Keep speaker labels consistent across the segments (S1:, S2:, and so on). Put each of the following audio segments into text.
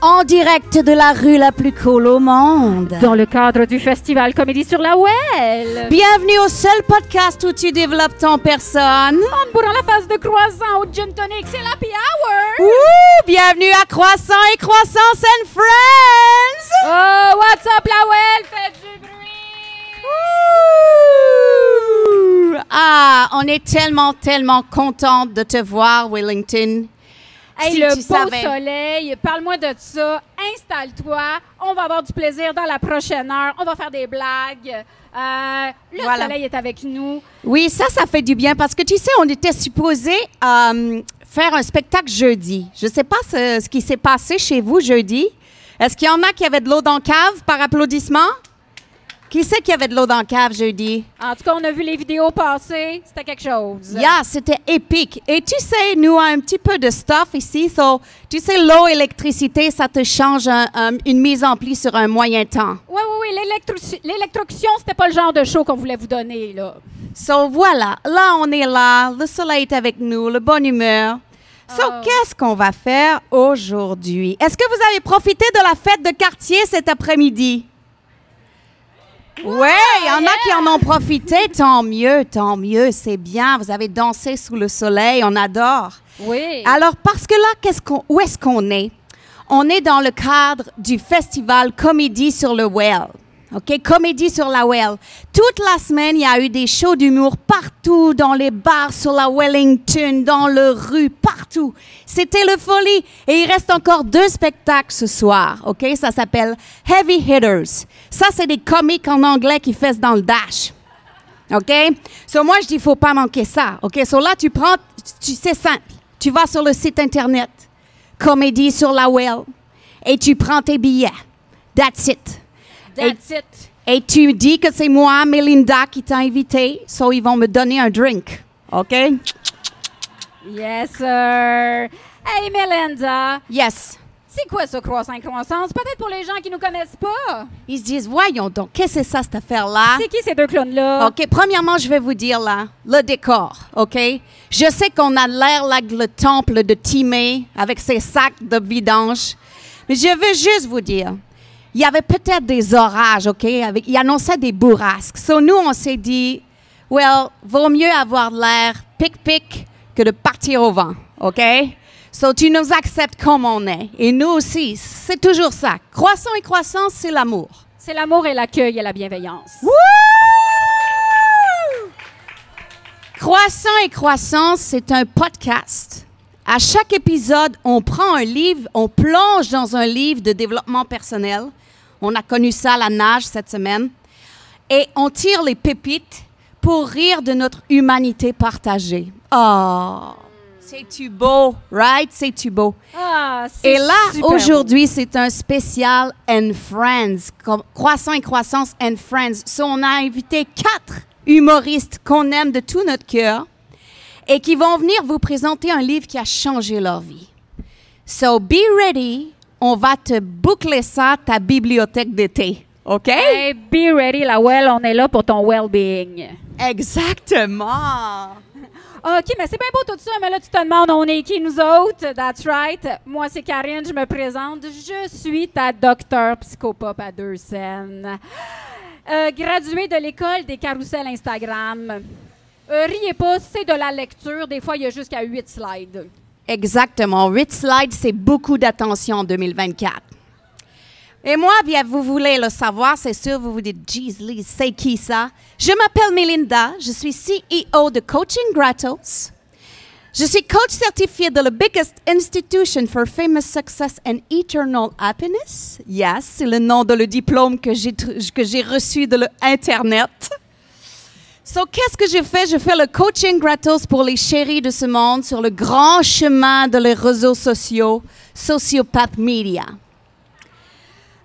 S1: En direct de la rue la plus cool au monde.
S2: Dans le cadre du festival Comédie sur la Well.
S1: Bienvenue au seul podcast où tu développes ton personne.
S2: En bourrant la face de croissant au gin tonic, c'est l'happy hour.
S1: Ouh, bienvenue à Croissant et Croissance and Friends.
S2: Oh, what's up la Well? Faites du bruit.
S1: Ouh. Ah, on est tellement contente de te voir, Wellington.
S2: Hey,
S1: Si
S2: le
S1: tu
S2: beau
S1: savais.
S2: soleil, parle-moi de ça. Installe-toi. On va avoir du plaisir dans la prochaine heure. On va faire des blagues. Le soleil est avec nous.
S1: Oui, ça fait du bien parce que tu sais, on était supposé faire un spectacle jeudi. Je ne sais pas ce qui s'est passé chez vous jeudi. Est-ce qu'il y en a qui avaient de l'eau dans la cave par applaudissement? Qui c'est qui avait de l'eau dans la cave jeudi?
S2: En tout cas, on a vu les vidéos passer. C'était quelque chose.
S1: Yeah, c'était épique. Et tu sais, nous, on a un petit peu de stuff ici. So, tu sais, l'eau, l'électricité, ça te change une mise en pli sur un moyen temps.
S2: Oui. L'électrocution, c'était pas le genre de show qu'on voulait vous donner, là.
S1: So, voilà. Là, on est là. Le soleil est avec nous. Le bonne humeur. So, qu'est-ce qu'on va faire aujourd'hui? Est-ce que vous avez profité de la fête de quartier cet après-midi? Oui, il y en a qui en ont profité. Tant mieux, c'est bien. Vous avez dansé sous le soleil, on adore.
S2: Oui.
S1: Alors, parce que là, où est-ce qu'on est? On est dans le cadre du festival Comédie sur le Well. OK? Comédie sur la Well. Toute la semaine, il y a eu des shows d'humour partout, dans les bars, sur la Wellington, dans les rues, partout. C'était le folie. Et il reste encore 2 spectacles ce soir. OK? Ça s'appelle Heavy Hitters. Ça, c'est des comiques en anglais qui fessent dans le dash. OK? So, moi, je dis, il ne faut pas manquer ça. OK? So, là, c'est simple. Tu vas sur le site Internet, Comédie sur la Well, et tu prends tes billets. That's it.
S2: That's it.
S1: Et tu dis que c'est moi, Melinda, qui t'a invité, so ils vont me donner un drink. OK?
S2: Yes, sir. Hey, Melinda.
S1: Yes.
S2: C'est quoi ça, Croissant et Croissance? Peut-être pour les gens qui nous connaissent pas.
S1: Ils se disent, voyons donc, qu'est-ce que c'est ça, cette affaire-là?
S2: C'est qui ces 2 clowns-là?
S1: OK, premièrement, je vais vous dire, là, le décor, OK? Je sais qu'on a l'air là le temple de Timée avec ses sacs de vidange, mais je veux juste vous dire, il y avait peut-être des orages, OK? Ils annonçaient des bourrasques. So, nous, on s'est dit, well, vaut mieux avoir l'air pic-pic que de partir au vent, OK? So, tu nous acceptes comme on est. Et nous aussi, c'est toujours ça. Croissant et croissance, c'est l'amour.
S2: C'est l'amour et l'accueil et la bienveillance.
S1: Woo! Croissant et croissance, c'est un podcast. À chaque épisode, on prend un livre, on plonge dans un livre de développement personnel. On a connu ça à la nage cette semaine. Et on tire les pépites pour rire de notre humanité partagée. Oh, c'est-tu beau, right? C'est-tu beau?
S2: Ah, c'est
S1: Et là,
S2: super
S1: aujourd'hui, c'est un spécial and Friends, Croissant et Croissance and Friends. So, on a invité 4 humoristes qu'on aime de tout notre cœur et qui vont venir vous présenter un livre qui a changé leur vie. So, be ready. On va te boucler ça, ta bibliothèque d'été. OK?
S2: Hey, be ready, la Well, on est là pour ton well-being.
S1: Exactement.
S2: OK, mais c'est bien beau tout ça, mais là, tu te demandes, on est qui, nous autres? That's right. Moi, c'est Karine, je me présente. Je suis ta docteure psychopop à 2 scènes. Graduée de l'école des carousels Instagram. Riez pas, c'est de la lecture. Des fois, il y a jusqu'à 8 slides.
S1: Exactement. 8 slides, c'est beaucoup d'attention en 2024. Et moi, bien, vous voulez le savoir, c'est sûr, vous vous dites, Jeez, Lise, c'est qui ça? Je m'appelle Melinda, je suis CEO de Coaching Gratos. Je suis coach certifié de the biggest institution for famous success and eternal happiness. Yes, c'est le nom de le diplôme que j'ai reçu de l'Internet. So, qu'est-ce que je fais? Je fais le coaching gratos pour les chéris de ce monde sur le grand chemin de les réseaux sociaux, Sociopath Media.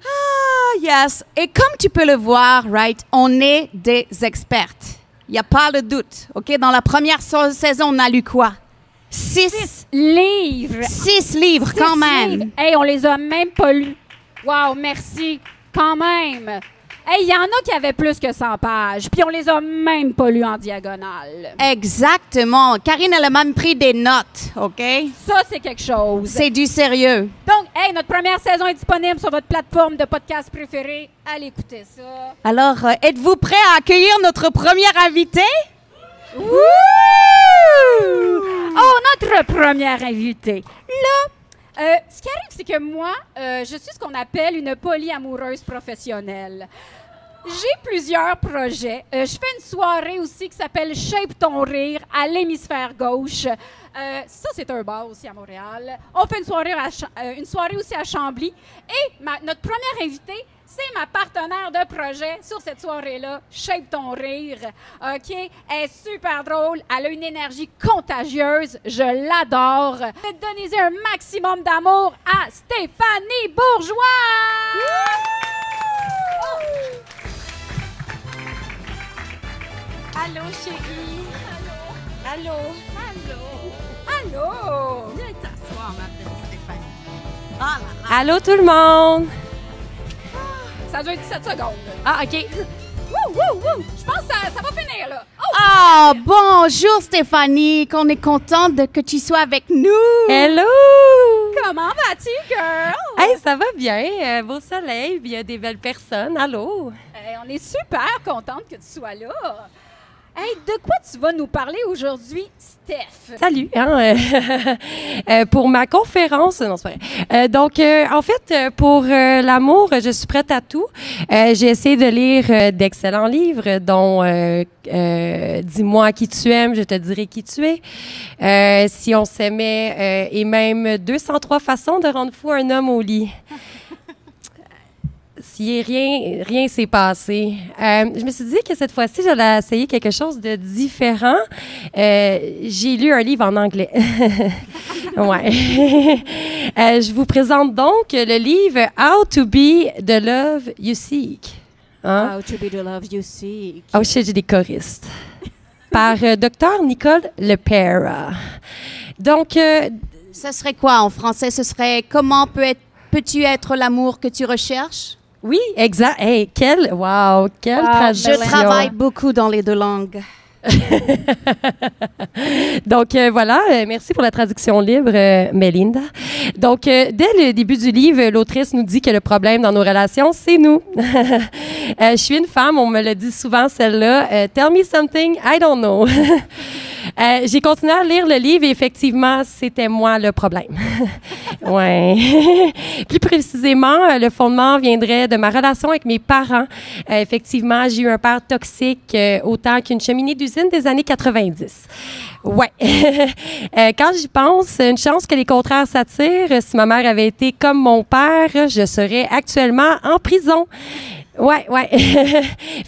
S1: Ah, yes. Et comme tu peux le voir, right, on est des expertes. Il n'y a pas de doute. OK? Dans la première saison, on a lu quoi? 6
S2: livres.
S1: 6 livres, quand même.
S2: Livres. Hey, on les a même pas lus. Wow, merci. Quand même. Hey, il y en a qui avaient plus que 100 pages, puis on les a même pas lues en diagonale.
S1: Exactement. Karine, elle a même pris des notes, OK?
S2: Ça, c'est quelque chose.
S1: C'est du sérieux.
S2: Donc, hey, notre première saison est disponible sur votre plateforme de podcast préférée. Allez écouter ça.
S1: Alors, êtes-vous prêts à accueillir notre première invitée?
S2: Wouh! Oh, notre première invitée. Là, ce qui arrive, c'est que moi, je suis ce qu'on appelle une polyamoureuse professionnelle. J'ai plusieurs projets. Je fais une soirée aussi qui s'appelle Shape ton rire à l'hémisphère gauche. Ça, c'est un bar aussi à Montréal. On fait une soirée aussi à Chambly. Et notre première invitée, c'est ma partenaire de projet sur cette soirée-là, Shape ton rire. OK? Elle est super drôle. Elle a une énergie contagieuse. Je l'adore. Donnez un maximum d'amour à Stéphanie Bourgeois!
S3: Allô, chérie. Allô. Allô.
S2: Allô!
S3: Viens t'asseoir, ma belle Stéphanie. Oh là là. Allô, tout le monde.
S2: Ça dure 17 secondes.
S3: Ah, OK.
S2: Wouh, wouh, wouh! Je pense que ça va finir, là. Oh!
S1: Ah, bonjour Stéphanie, qu'on est contente que tu sois avec nous.
S3: Hello.
S2: Comment vas-tu, girl?
S3: Hey, ça va bien. Beau soleil, puis il y a des belles personnes. Allô.
S2: Hey, on est super contente que tu sois là. Hey, de quoi tu vas nous parler aujourd'hui, Steph?
S3: Salut. Pour ma conférence, non, c'est pas vrai. Donc, en fait, pour l'amour, je suis prête à tout. J'ai essayé de lire d'excellents livres, dont Dis-moi qui tu aimes, je te dirai qui tu es. Si on s'aimait, et même 203 façons de rendre fou un homme au lit. Si rien s'est passé. Je me suis dit que cette fois-ci, j'allais essayer quelque chose de différent. J'ai lu un livre en anglais. Ouais. Je vous présente donc le livre How to be the love you seek. Hein?
S2: How to be the love you seek.
S3: Oh shit, j'ai des choristes. Par Dr. Nicole Lepera. Donc,
S1: Ce serait quoi en français? Ce serait comment peux-tu être l'amour que tu recherches?
S3: oui, exact. Hey, quelle traduction.
S1: Je travaille beaucoup dans les deux langues.
S3: Donc, voilà, merci pour la traduction libre, Melinda. Donc, dès le début du livre, l'autrice nous dit que le problème dans nos relations, c'est nous. Je suis une femme, on me le dit souvent, celle-là. Tell me something, I don't know. J'ai continué à lire le livre et effectivement, c'était moi le problème. Ouais. Plus précisément, le fondement viendrait de ma relation avec mes parents. Effectivement, j'ai eu un père toxique autant qu'une cheminée d'usine des années 90. Ouais. Quand j'y pense, une chance que les contraires s'attirent. Si ma mère avait été comme mon père, je serais actuellement en prison. Ouais.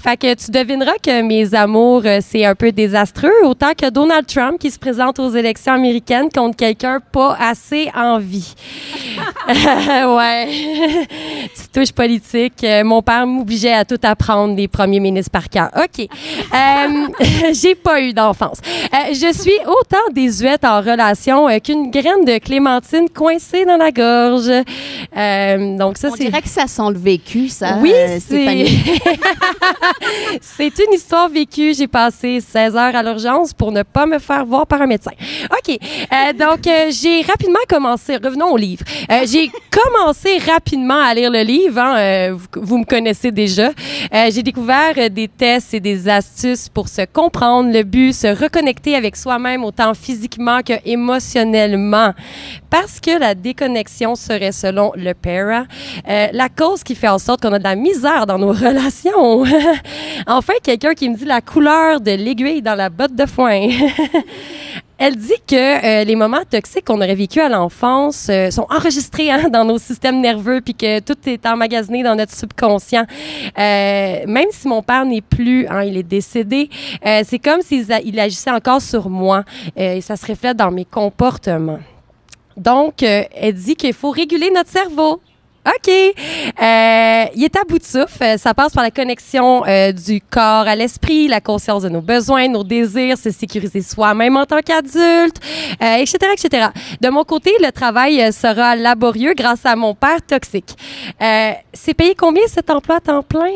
S3: Fait que tu devineras que mes amours, c'est un peu désastreux, autant que Donald Trump qui se présente aux élections américaines contre quelqu'un pas assez en vie. Ouais. Petite touche politique. Mon père m'obligeait à tout apprendre des premiers ministres par cœur. OK. J'ai pas eu d'enfance. Je suis autant désuète en relation qu'une graine de clémentine coincée dans la gorge. Donc ça,
S1: On dirait que ça sent le vécu, ça.
S3: Oui,
S1: Stéphanie.
S3: C'est une histoire vécue. J'ai passé 16 heures à l'urgence pour ne pas me faire voir par un médecin. OK. Donc, j'ai rapidement commencé... Revenons au livre. J'ai commencé rapidement à lire le livre. Hein, vous me connaissez déjà. J'ai découvert des tests et des astuces pour se comprendre. Le but, se reconnecter avec soi-même autant physiquement que émotionnellement. Parce que la déconnexion serait, selon Lepera, la cause qui fait en sorte qu'on a de la misère dans nos relations. Enfin, quelqu'un qui me dit la couleur de l'aiguille dans la botte de foin. Elle dit que les moments toxiques qu'on aurait vécus à l'enfance sont enregistrés dans nos systèmes nerveux puis que tout est emmagasiné dans notre subconscient. Même si mon père n'est plus, il est décédé, c'est comme s'il agissait encore sur moi et ça se reflète dans mes comportements. Donc, elle dit qu'il faut réguler notre cerveau. OK. Il est à bout de souffle. Ça passe par la connexion du corps à l'esprit, la conscience de nos besoins, nos désirs, se sécuriser soi-même en tant qu'adulte, etc., etc. De mon côté, le travail sera laborieux grâce à mon père toxique. C'est payé combien cet emploi à temps plein?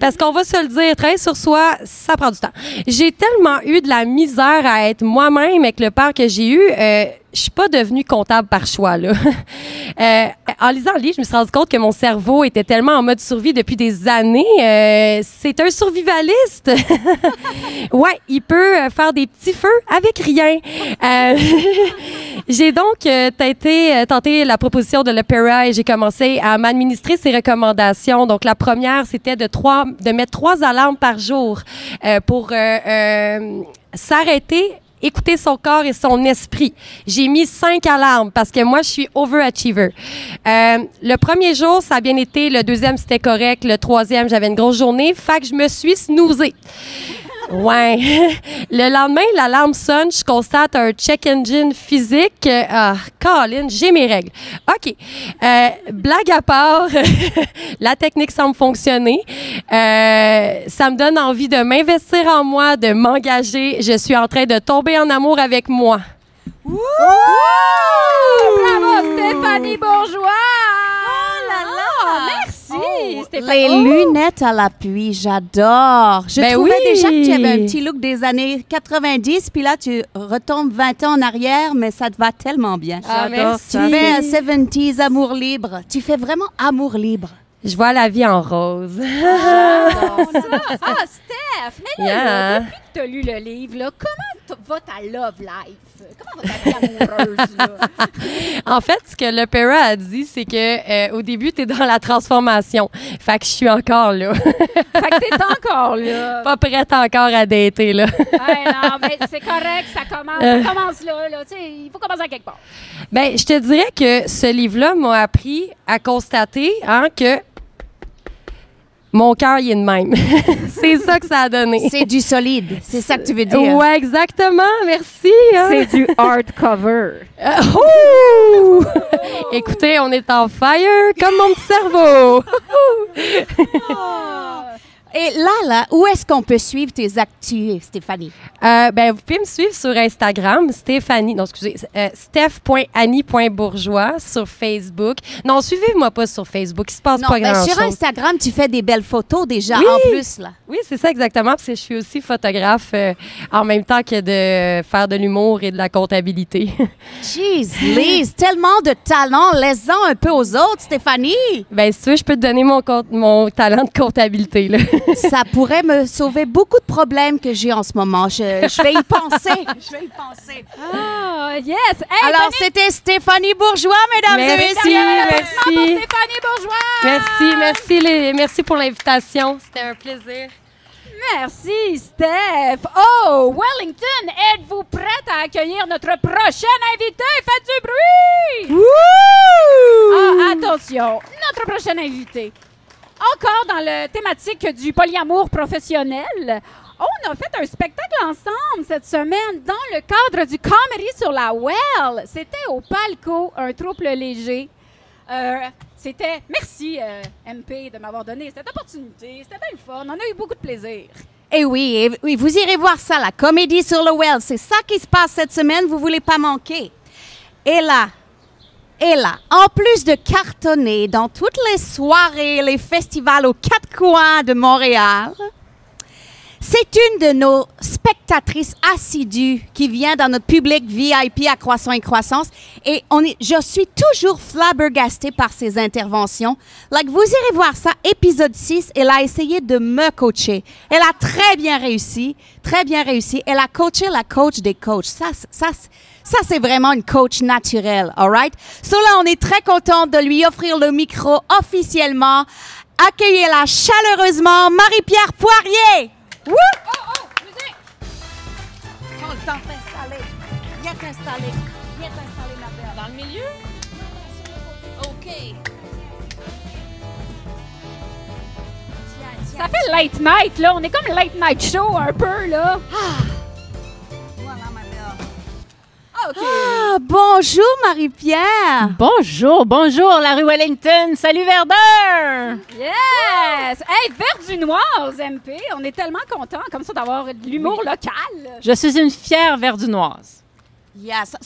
S3: Parce qu'on va se le dire, travailler sur soi, ça prend du temps. J'ai tellement eu de la misère à être moi-même avec le père que j'ai eu. Je suis pas devenue comptable par choix, là. En lisant le livre, je me suis rendu compte que mon cerveau était tellement en mode survie depuis des années. C'est un survivaliste. Ouais, il peut faire des petits feux avec rien. J'ai donc tenté la proposition de l'Opéra et j'ai commencé à m'administrer ses recommandations. Donc, la première, c'était de mettre 3 alarmes par jour pour s'arrêter, écouter son corps et son esprit. J'ai mis 5 alarmes parce que moi, je suis overachiever. Le premier jour, ça a bien été. Le deuxième, c'était correct. Le troisième, j'avais une grosse journée. Fait que je me suis snoozée. Ouais. Le lendemain, l'alarme sonne. Je constate un check engine physique. Colin, j'ai mes règles. OK. Blague à part, la technique semble fonctionner. Ça me donne envie de m'investir en moi, de m'engager. Je suis en train de tomber en amour avec moi.
S2: Wouh! Bravo, Stéphanie Bourgeois!
S1: Oh là là!
S2: Merci, Stéphanie.
S1: Les lunettes à l'appui, j'adore. Je trouvais déjà que tu avais un petit look des années 90, puis là, tu retombes 20 ans en arrière, mais ça te va tellement bien.
S3: Merci.
S1: Tu fais un 70s amour libre. Tu fais vraiment amour libre.
S3: Je vois la vie en rose.
S2: Steph, mais là, depuis que tu as lu le livre, là, comment va ta love life? Comment va ta vie amoureuse? Là?
S3: En fait, ce que l'Opéra a dit, c'est que au début, tu es dans la transformation. Fait que je suis encore là.
S2: Fait que t'es encore là.
S3: Pas prête encore à dater, là.
S2: Non, mais c'est correct, ça commence là. Tu sais, il faut commencer à quelque part.
S3: Ben, je te dirais que ce livre-là m'a appris à constater que mon cœur, il est de même. C'est ça que ça a donné.
S1: C'est du solide. C'est ça que tu veux dire.
S3: Ouais, exactement. Merci.
S2: C'est du hardcover.
S3: Écoutez, on est en fire comme mon petit cerveau.
S1: Et là, où est-ce qu'on peut suivre tes actus, Stéphanie?
S3: Ben, vous pouvez me suivre sur Instagram, steph.annie.bourgeois sur Facebook. Non, suivez-moi pas sur Facebook, il se passe pas grand-chose.
S1: Sur Instagram, tu fais des belles photos déjà,
S3: oui,
S1: en plus, là.
S3: Oui, c'est ça exactement, parce que je suis aussi photographe en même temps que de faire de l'humour et de la comptabilité.
S1: Jeez, Lise, tellement de talent. Laisse-en un peu aux autres, Stéphanie.
S3: Ben, si tu veux, je peux te donner mon talent de comptabilité, là.
S1: Ça pourrait me sauver beaucoup de problèmes que j'ai en ce moment. Je vais y penser.
S2: Ah, yes! Hey,
S1: alors, c'était Stéphanie Bourgeois, mesdames et messieurs.
S2: Merci. Stéphanie Bourgeois!
S3: Merci pour l'invitation. C'était un plaisir.
S2: Merci, Steph. Oh, Wellington, êtes-vous prête à accueillir notre prochaine invitée? Faites du bruit! Ah, attention, notre prochaine invitée. Encore dans la thématique du polyamour professionnel, on a fait un spectacle ensemble cette semaine dans le cadre du Comedy sur la Well. C'était au Palco, un trouble léger. Merci MP de m'avoir donné cette opportunité. C'était bien le fun. On a eu beaucoup de plaisir.
S1: Et oui, vous irez voir ça, la Comédie sur le Well. C'est ça qui se passe cette semaine, vous ne voulez pas manquer. Et là, en plus de cartonner dans toutes les soirées, les festivals aux 4 coins de Montréal, c'est une de nos spectatrices assidues qui vient dans notre public VIP à Croissant et Croissance. Et je suis toujours flabbergastée par ses interventions. Vous irez voir ça, épisode 6, elle a essayé de me coacher. Elle a très bien réussi. Elle a coaché la coach des coachs. Ça, c'est vraiment une coach naturelle, all right? So là, on est très contente de lui offrir le micro officiellement. Accueillez-la chaleureusement, Marie-Pierre Poirier! Wouh!
S2: Musique!
S1: Prends le temps de t'installer. Viens t'installer, ma belle.
S4: Dans le milieu? OK.
S2: Ça fait late night, là. On est comme late night show, un peu, là.
S1: Voilà, ma belle.
S2: OK.
S1: Ah, bonjour, Marie-Pierre.
S5: Bonjour, la rue Wellington. Salut, Verdun!
S2: Yes! Hey, Verdunoise, MP, on est tellement contents comme ça d'avoir de l'humour local.
S5: Je suis une fière Verdunoise.
S1: Yes.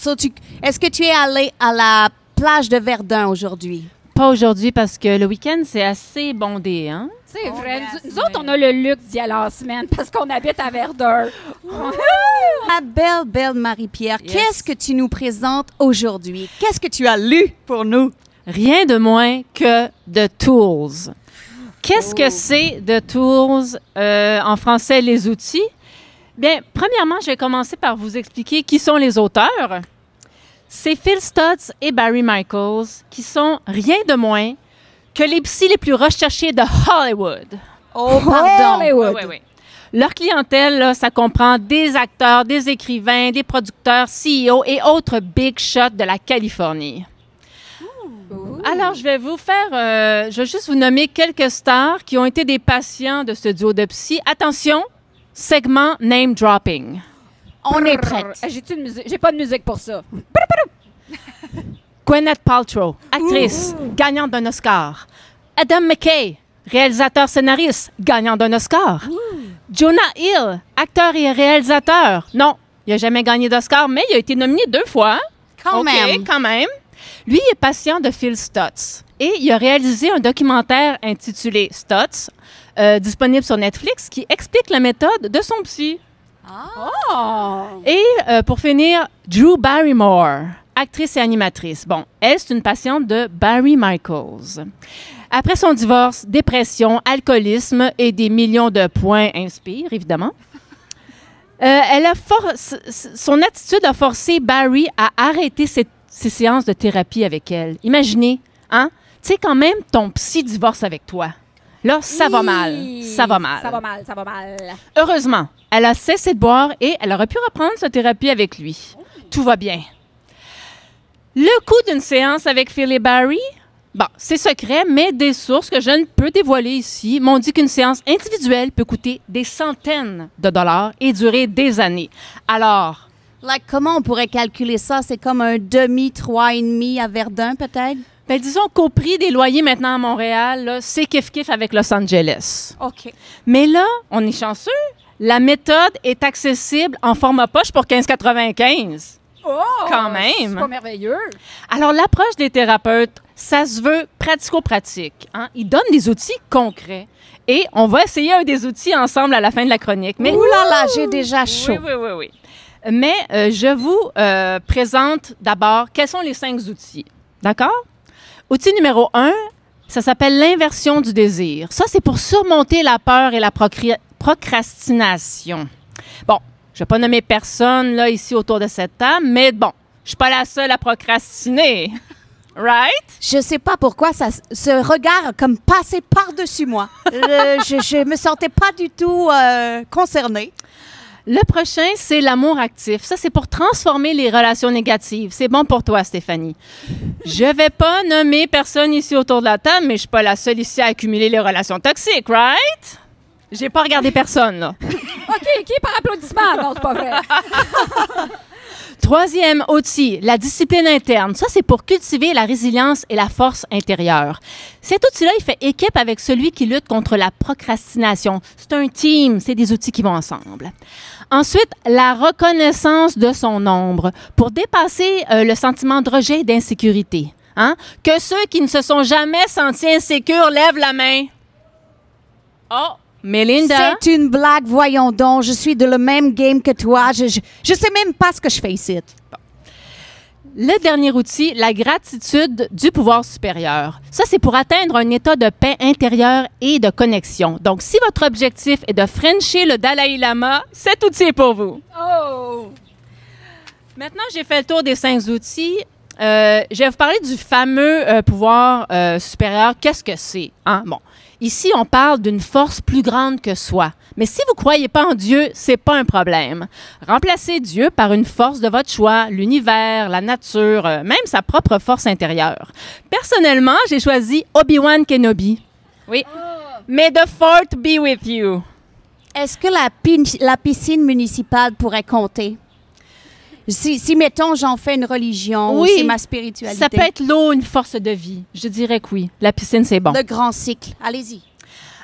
S1: Est-ce que tu es allé à la plage de Verdun aujourd'hui?
S5: Pas aujourd'hui parce que le week-end, c'est assez bondé, hein?
S2: C'est
S1: Oh,
S2: vrai.
S1: yes,
S2: Nous autres, on a le luxe d'y aller en semaine parce qu'on habite à Verdun.
S1: Ma belle Marie-Pierre,
S5: Yes.
S1: qu'est-ce que tu nous présentes aujourd'hui? Qu'est-ce que tu as lu pour nous?
S5: Rien de moins que The Tools. Qu'est-ce que c'est The Tools? En français, les outils. Bien, premièrement, je vais commencer par vous expliquer qui sont les auteurs. C'est Phil Stutz et Barry Michaels, qui sont rien de moins que les psys les plus recherchés de Hollywood.
S1: Oh, pardon.
S2: Hollywood.
S5: Oui. Leur clientèle, là, ça comprend des acteurs, des écrivains, des producteurs, CEO et autres big shots de la Californie. Alors, je vais juste vous nommer quelques stars qui ont été des patients de ce duo de psy. Attention, segment name dropping.
S1: On est prête.
S2: J'ai-tu une musique? J'ai pas de musique pour ça.
S5: Gwyneth Paltrow, actrice, gagnante d'un Oscar. Adam McKay, réalisateur-scénariste, gagnant d'un Oscar. Jonah Hill, acteur et réalisateur. Non, il n'a jamais gagné d'Oscar, mais il a été nominé 2 fois.
S1: Quand
S5: OK,
S1: même.
S5: quand même. Lui, il est patient de Phil Stutz. Et il a réalisé un documentaire intitulé Stutz, disponible sur Netflix, qui explique la méthode de son psy.
S2: Oh!
S5: Et pour finir, Drew Barrymore, actrice et animatrice. Bon, elle, c'est une patiente de Barry Michaels. Après son divorce, dépression, alcoolisme et des millions de points inspire, évidemment. Son attitude a forcé Barry à arrêter ses séances de thérapie avec elle. Imaginez, hein? Tu sais, quand même, ton psy divorce avec toi. Là, ça va mal. Ça va mal.
S2: Ça va mal.
S5: Heureusement, elle a cessé de boire et elle aurait pu reprendre sa thérapie avec lui. Tout va bien. Le coût d'une séance avec Phil et Barry, bon, c'est secret, mais des sources que je ne peux dévoiler ici m'ont dit qu'une séance individuelle peut coûter des centaines de dollars et durer des années. Alors,
S1: Comment on pourrait calculer ça? C'est comme un demi, 3,5 à Verdun, peut-être?
S5: ben, disons qu'au prix des loyers maintenant à Montréal, là, c'est kiff-kiff avec Los Angeles.
S1: OK.
S5: Mais là, on est chanceux. La méthode est accessible en format poche pour 15,95.
S2: Oh!
S5: Quand même.
S2: C'est pas merveilleux.
S5: Alors, l'approche des thérapeutes, ça se veut pratico-pratique. Hein? Ils donnent des outils concrets. Et on va essayer un des outils ensemble à la fin de la chronique. Mais
S1: Ouh là là, j'ai déjà chaud.
S5: oui. Mais je vous présente d'abord quels sont les 5 outils. D'accord? Outil numéro 1, ça s'appelle l'inversion du désir. Ça, c'est pour surmonter la peur et la procrastination. Bon, je ne vais pas nommer personne là, ici autour de cette table, mais bon, je ne suis pas la seule à procrastiner. Right?
S1: Je sais pas pourquoi ce regard a comme passé par-dessus moi. Je me sentais pas du tout concernée.
S5: Le prochain, c'est l'amour actif. Ça, c'est pour transformer les relations négatives. C'est bon pour toi, Stéphanie. Je vais pas nommer personne ici autour de la table, mais je suis pas la seule ici à accumuler les relations toxiques, right? J'ai pas regardé personne, là.
S2: OK, qui par applaudissement? Non, c'est pas vrai.
S5: Troisième outil, la discipline interne. Ça, c'est pour cultiver la résilience et la force intérieure. Cet outil-là, il fait équipe avec celui qui lutte contre la procrastination. C'est un team, c'est des outils qui vont ensemble. Ensuite, la reconnaissance de son ombre pour dépasser le sentiment de rejet et d'insécurité. Hein? Que ceux qui ne se sont jamais sentis insécures lèvent la main. Oh! Melinda?
S1: C'est une blague, voyons donc. Je suis de le même game que toi. Je sais même pas ce que je fais ici.
S5: Le dernier outil, la gratitude du pouvoir supérieur. Ça, c'est pour atteindre un état de paix intérieure et de connexion. Donc, si votre objectif est de frencher le Dalai Lama, cet outil est pour vous.
S2: Oh!
S5: Maintenant, j'ai fait le tour des 5 outils. Je vais vous parler du fameux pouvoir supérieur. Qu'est-ce que c'est? Hein? Bon, ici, on parle d'une force plus grande que soi. Mais si vous ne croyez pas en Dieu, c'est pas un problème. Remplacez Dieu par une force de votre choix, l'univers, la nature, même sa propre force intérieure. Personnellement, j'ai choisi Obi-Wan Kenobi. Oui. May the Fourth be with you.
S1: Est-ce que la piscine municipale pourrait compter? Si mettons, j'en fais une religion,
S5: Oui.
S1: ou c'est ma spiritualité.
S5: Ça peut être l'eau, une force de vie. Je dirais que oui. La piscine, c'est bon.
S1: Le grand cycle. Allez-y.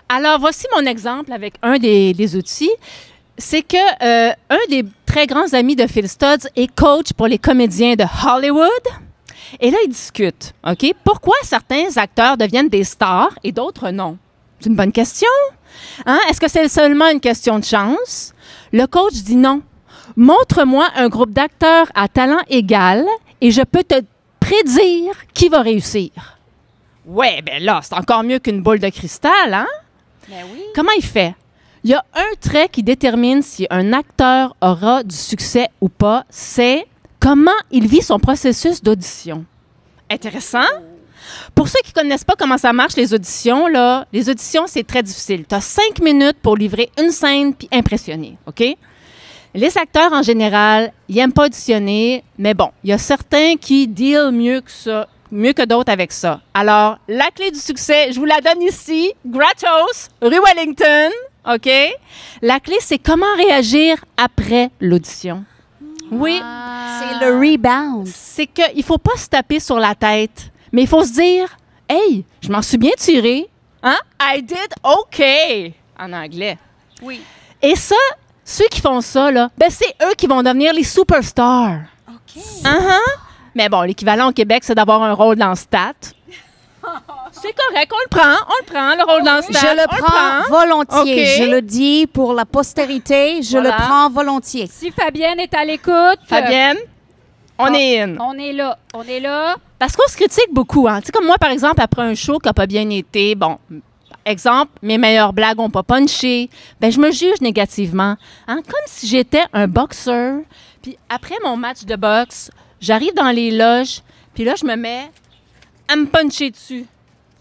S5: Alors, voici mon exemple avec un des outils. C'est que un des très grands amis de Phil Stutz est coach pour les comédiens de Hollywood. Et là, ils discutent, OK? Pourquoi certains acteurs deviennent des stars et d'autres non? C'est une bonne question. Hein? Est-ce que c'est seulement une question de chance? Le coach dit non. Montre-moi un groupe d'acteurs à talent égal et je peux te prédire qui va réussir. Ouais, ben là, c'est encore mieux qu'une boule de cristal, hein?
S1: Ben oui.
S5: Comment il fait? Il y a un trait qui détermine si un acteur aura du succès ou pas, c'est comment il vit son processus d'audition. Intéressant? Pour ceux qui ne connaissent pas comment ça marche, les auditions, c'est très difficile. Tu as 5 minutes pour livrer une scène puis impressionner, OK? Les acteurs, en général, ils n'aiment pas auditionner, mais bon, il y a certains qui deal mieux que ça, mieux que d'autres avec ça. Alors, la clé du succès, je vous la donne ici, gratos, rue Wellington, OK? La clé, c'est comment réagir après l'audition. Oui,
S1: C'est le rebound.
S5: c'est qu'il ne faut pas se taper sur la tête, mais il faut se dire, « Hey, je m'en suis bien tiré. Hein? I did OK. » En anglais.
S1: Oui.
S5: Et ça, ceux qui font ça, là, ben c'est eux qui vont devenir les superstars.
S1: OK.
S5: Uh-huh. Mais bon, l'équivalent au Québec, c'est d'avoir un rôle dans Stat. C'est correct, on le prend, le rôle dans Stat.
S1: Je le
S5: on
S1: prends volontiers.
S5: OK.
S1: Je le dis pour la postérité, je
S5: Voilà.
S1: le prends volontiers.
S2: Si Fabienne est à l'écoute,
S5: Fabienne, on est in.
S2: on est là. On est là.
S5: Parce qu'on se critique beaucoup. Hein. Tu sais, comme moi, par exemple, après un show qui n'a pas bien été, bon, exemple, mes meilleures blagues n'ont pas punché, ben je me juge négativement. Hein, comme si j'étais un boxeur. Puis après mon match de boxe, j'arrive dans les loges, puis là, je me mets à me puncher dessus,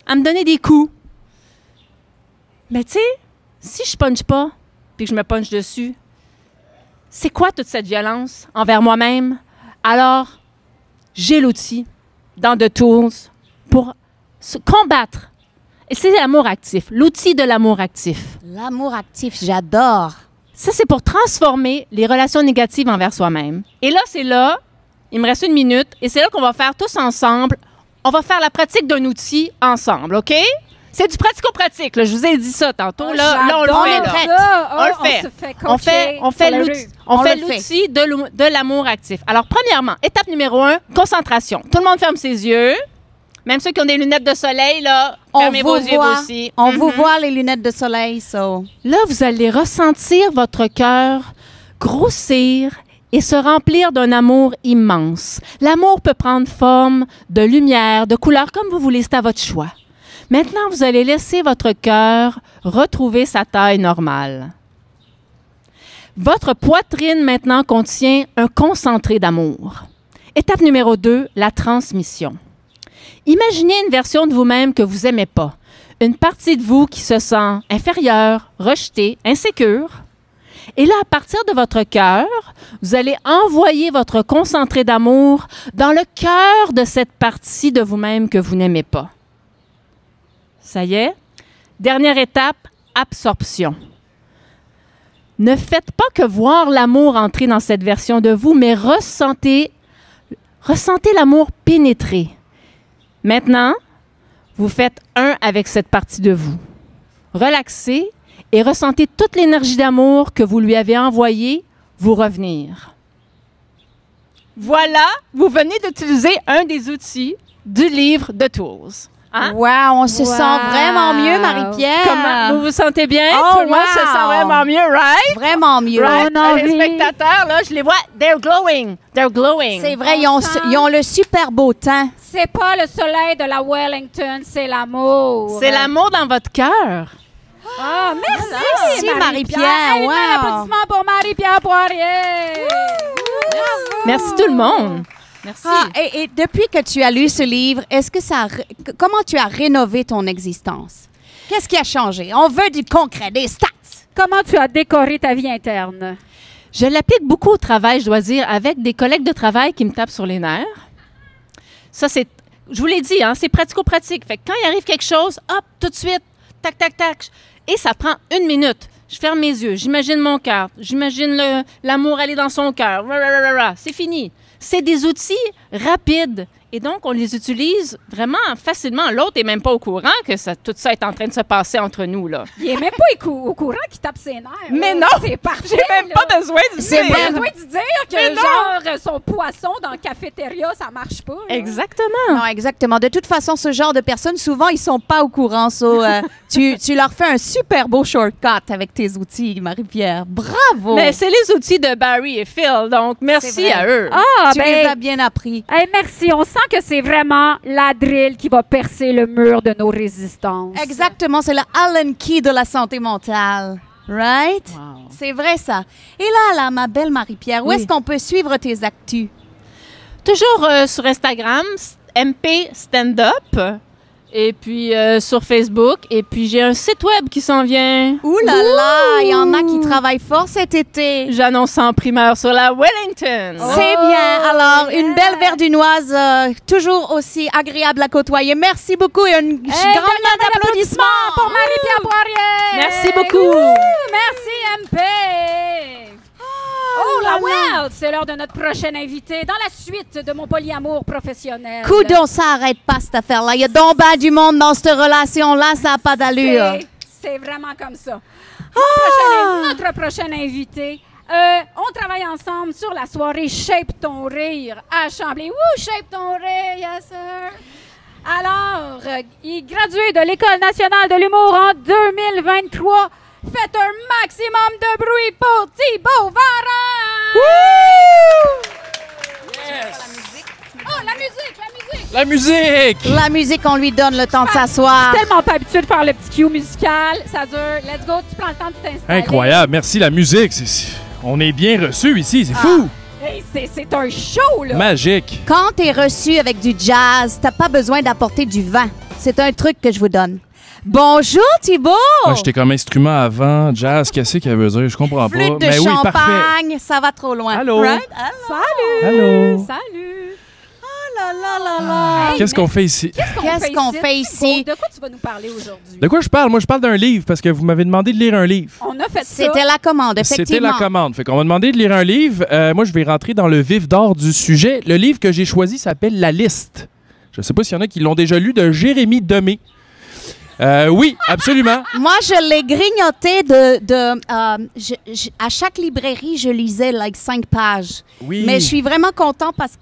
S5: à me donner des coups. Mais tu sais, si je punche pas, puis que je me punche dessus, c'est quoi toute cette violence envers moi-même? Alors, j'ai l'outil dans The Tools pour se combattre. Et c'est l'amour actif, l'outil de l'amour actif.
S1: L'amour actif, j'adore.
S5: Ça, c'est pour transformer les relations négatives envers soi-même. Et là, c'est là, il me reste 1 minute, et c'est là qu'on va faire tous ensemble, on va faire la pratique d'un outil ensemble, OK? C'est du pratico-pratique, là. Je vous ai dit ça tantôt. Là, on le fait, là.
S2: Ça.
S5: On le fait.
S2: On se fait
S5: On fait,
S2: coacher sur la
S5: l'outil,
S2: rue.
S5: on
S1: On
S5: fait
S1: le fait.
S5: l'outil de l'amour actif. Alors, premièrement, étape numéro 1, concentration. Tout le monde ferme ses yeux. Même ceux qui ont des lunettes de soleil, là, fermez vos yeux vous aussi.
S1: On vous
S5: Mhm.
S1: voit les lunettes de soleil, so.
S5: Là, vous allez ressentir votre cœur grossir et se remplir d'un amour immense. L'amour peut prendre forme de lumière, de couleur, comme vous voulez, c'est à votre choix. Maintenant, vous allez laisser votre cœur retrouver sa taille normale. Votre poitrine, maintenant, contient un concentré d'amour. Étape numéro 2, la transmission. Imaginez une version de vous-même que vous n'aimez pas. Une partie de vous qui se sent inférieure, rejetée, insécure. Et là, à partir de votre cœur, vous allez envoyer votre concentré d'amour dans le cœur de cette partie de vous-même que vous n'aimez pas. Ça y est. Dernière étape, absorption. Ne faites pas que voir l'amour entrer dans cette version de vous, mais ressentez l'amour pénétrer. Maintenant, vous faites un avec cette partie de vous. Relaxez et ressentez toute l'énergie d'amour que vous lui avez envoyée vous revenir. Voilà, vous venez d'utiliser un des outils du livre de Tools. Hein?
S1: Wow, on se
S2: Wow.
S1: sent vraiment mieux, Marie-Pierre.
S5: Comment vous vous sentez bien?
S1: Oh,
S5: Tout le monde se
S1: wow.
S5: sent vraiment mieux, right?
S1: Vraiment mieux.
S5: Right?
S2: On a
S5: Les
S2: envie.
S5: spectateurs, là, je les vois, they're glowing. They're glowing.
S1: C'est vrai,
S2: On
S1: ils
S2: sent-
S1: ont le super beau temps.
S2: C'est pas le soleil de la Wellington, c'est l'amour.
S5: C'est l'amour dans votre cœur.
S2: Ah, merci,
S1: Merci, Marie-Pierre.
S2: Hey,
S1: Wow.
S2: Un applaudissement pour Marie-Pierre Poirier.
S5: Merci tout le monde. Merci.
S1: Ah, et depuis que tu as lu ce livre, comment tu as rénové ton existence? Qu'est-ce qui a changé? On veut du concret, des stats.
S2: Comment tu as décoré ta vie interne?
S5: Je l'applique beaucoup au travail, je dois dire, avec des collègues de travail qui me tapent sur les nerfs. Ça, c'est, je vous l'ai dit, hein, c'est pratico-pratique. Fait que quand il arrive quelque chose, hop, tout de suite, tac, tac, tac. Et ça prend 1 minute. je ferme mes yeux, j'imagine mon cœur, j'imagine l'amour aller dans son cœur. C'est fini. C'est des outils rapides. Et donc, on les utilise vraiment facilement. L'autre n'est même pas au courant que tout ça est en train de se passer entre nous, là.
S2: Il est même pas au courant qu'il tape ses nerfs.
S5: Mais
S2: là.
S5: non!
S2: C'est parfait,
S5: J'ai même
S2: là.
S5: pas besoin de
S2: C'est
S5: dire.
S2: pas besoin de dire que, genre, son poisson dans la cafétéria, ça marche pas. là.
S5: Exactement.
S1: Non, exactement. De toute façon, ce genre de personnes, souvent, ils sont pas au courant. Tu leur fais un super beau shortcut avec tes outils, Marie-Pierre. Bravo!
S5: Mais c'est les outils de Barry et Phil, donc merci
S1: C'est vrai.
S5: à eux.
S2: Ah,
S1: Tu les as bien appris.
S2: hey, merci. On sent que c'est vraiment la drill qui va percer le mur de nos résistances.
S1: Exactement, c'est le Allen Key de la santé mentale. Right?
S5: Wow.
S1: C'est vrai, ça. Et là, ma belle Marie-Pierre, où
S5: Oui.
S1: est-ce qu'on peut suivre tes actus?
S5: Toujours sur Instagram, MP Stand Up. Et puis sur Facebook. Et puis j'ai un site web qui s'en vient.
S1: Ouh là là, il y en a qui travaillent fort cet été.
S5: J'annonce en primeur sur la Wellington.
S1: C'est bien. Alors, une belle verdunoise, toujours aussi agréable à côtoyer. Merci beaucoup et une grande main d'applaudissements
S2: pour Marie-Pierre Poirier.
S5: Merci beaucoup.
S2: Merci, MP. Oh, la Well! C'est l'heure de notre prochain invité dans la suite de mon polyamour professionnel.
S1: Coudon, ça arrête pas cette affaire-là. Il y a donc ben du monde dans cette relation-là, ça n'a pas d'allure.
S2: C'est vraiment comme ça. Notre prochain invité, on travaille ensemble sur la soirée Shape ton rire à Chambly. Wouh, Shape ton rire, yes sir! Alors, il est gradué de l'École nationale de l'humour en 2023. Faites un maximum de bruit pour Thibaut Varin! Oh, la musique!
S6: La musique!
S1: La musique, on lui donne le temps de s'asseoir.
S2: Tellement pas habitué de faire le petit cue musical. Ça dure. Let's go, tu prends le temps de t'installer.
S6: Incroyable, merci la musique. On est bien reçus ici, c'est fou!
S2: Hey, c'est un show, là!
S6: Magique!
S1: Quand t'es reçu avec du jazz, t'as pas besoin d'apporter du vin. C'est un truc que je vous donne. Bonjour Thibaut!
S6: J'étais comme instrument avant, jazz, qu'est-ce qu'elle veut dire? Je comprends pas.
S1: Flûte de
S6: Mais oui, parfait.
S1: champagne, ça va trop loin.
S6: Allô?
S1: Right?
S2: Salut!
S6: Allô?
S2: Salut!
S1: Oh là là là là!
S2: Hey,
S6: Qu'est-ce qu'on fait ici?
S1: Qu'est-ce qu'on fait ici?
S2: De quoi tu vas nous parler aujourd'hui?
S6: De quoi je parle? Moi, je parle d'un livre parce que vous m'avez demandé de lire un livre.
S2: On a fait ça.
S1: C'était la commande, effectivement.
S6: C'était la commande. Fait qu'on m'a demandé de lire un livre. Moi, je vais rentrer dans le vif d'or du sujet. Le livre que j'ai choisi s'appelle La Liste. Je sais pas s'il y en a qui l'ont déjà lu, de Jérémy Demé. Oui, absolument.
S1: Moi, je l'ai grignoté à chaque librairie, je lisais like 5 pages.
S6: Oui.
S1: Mais je suis vraiment contente parce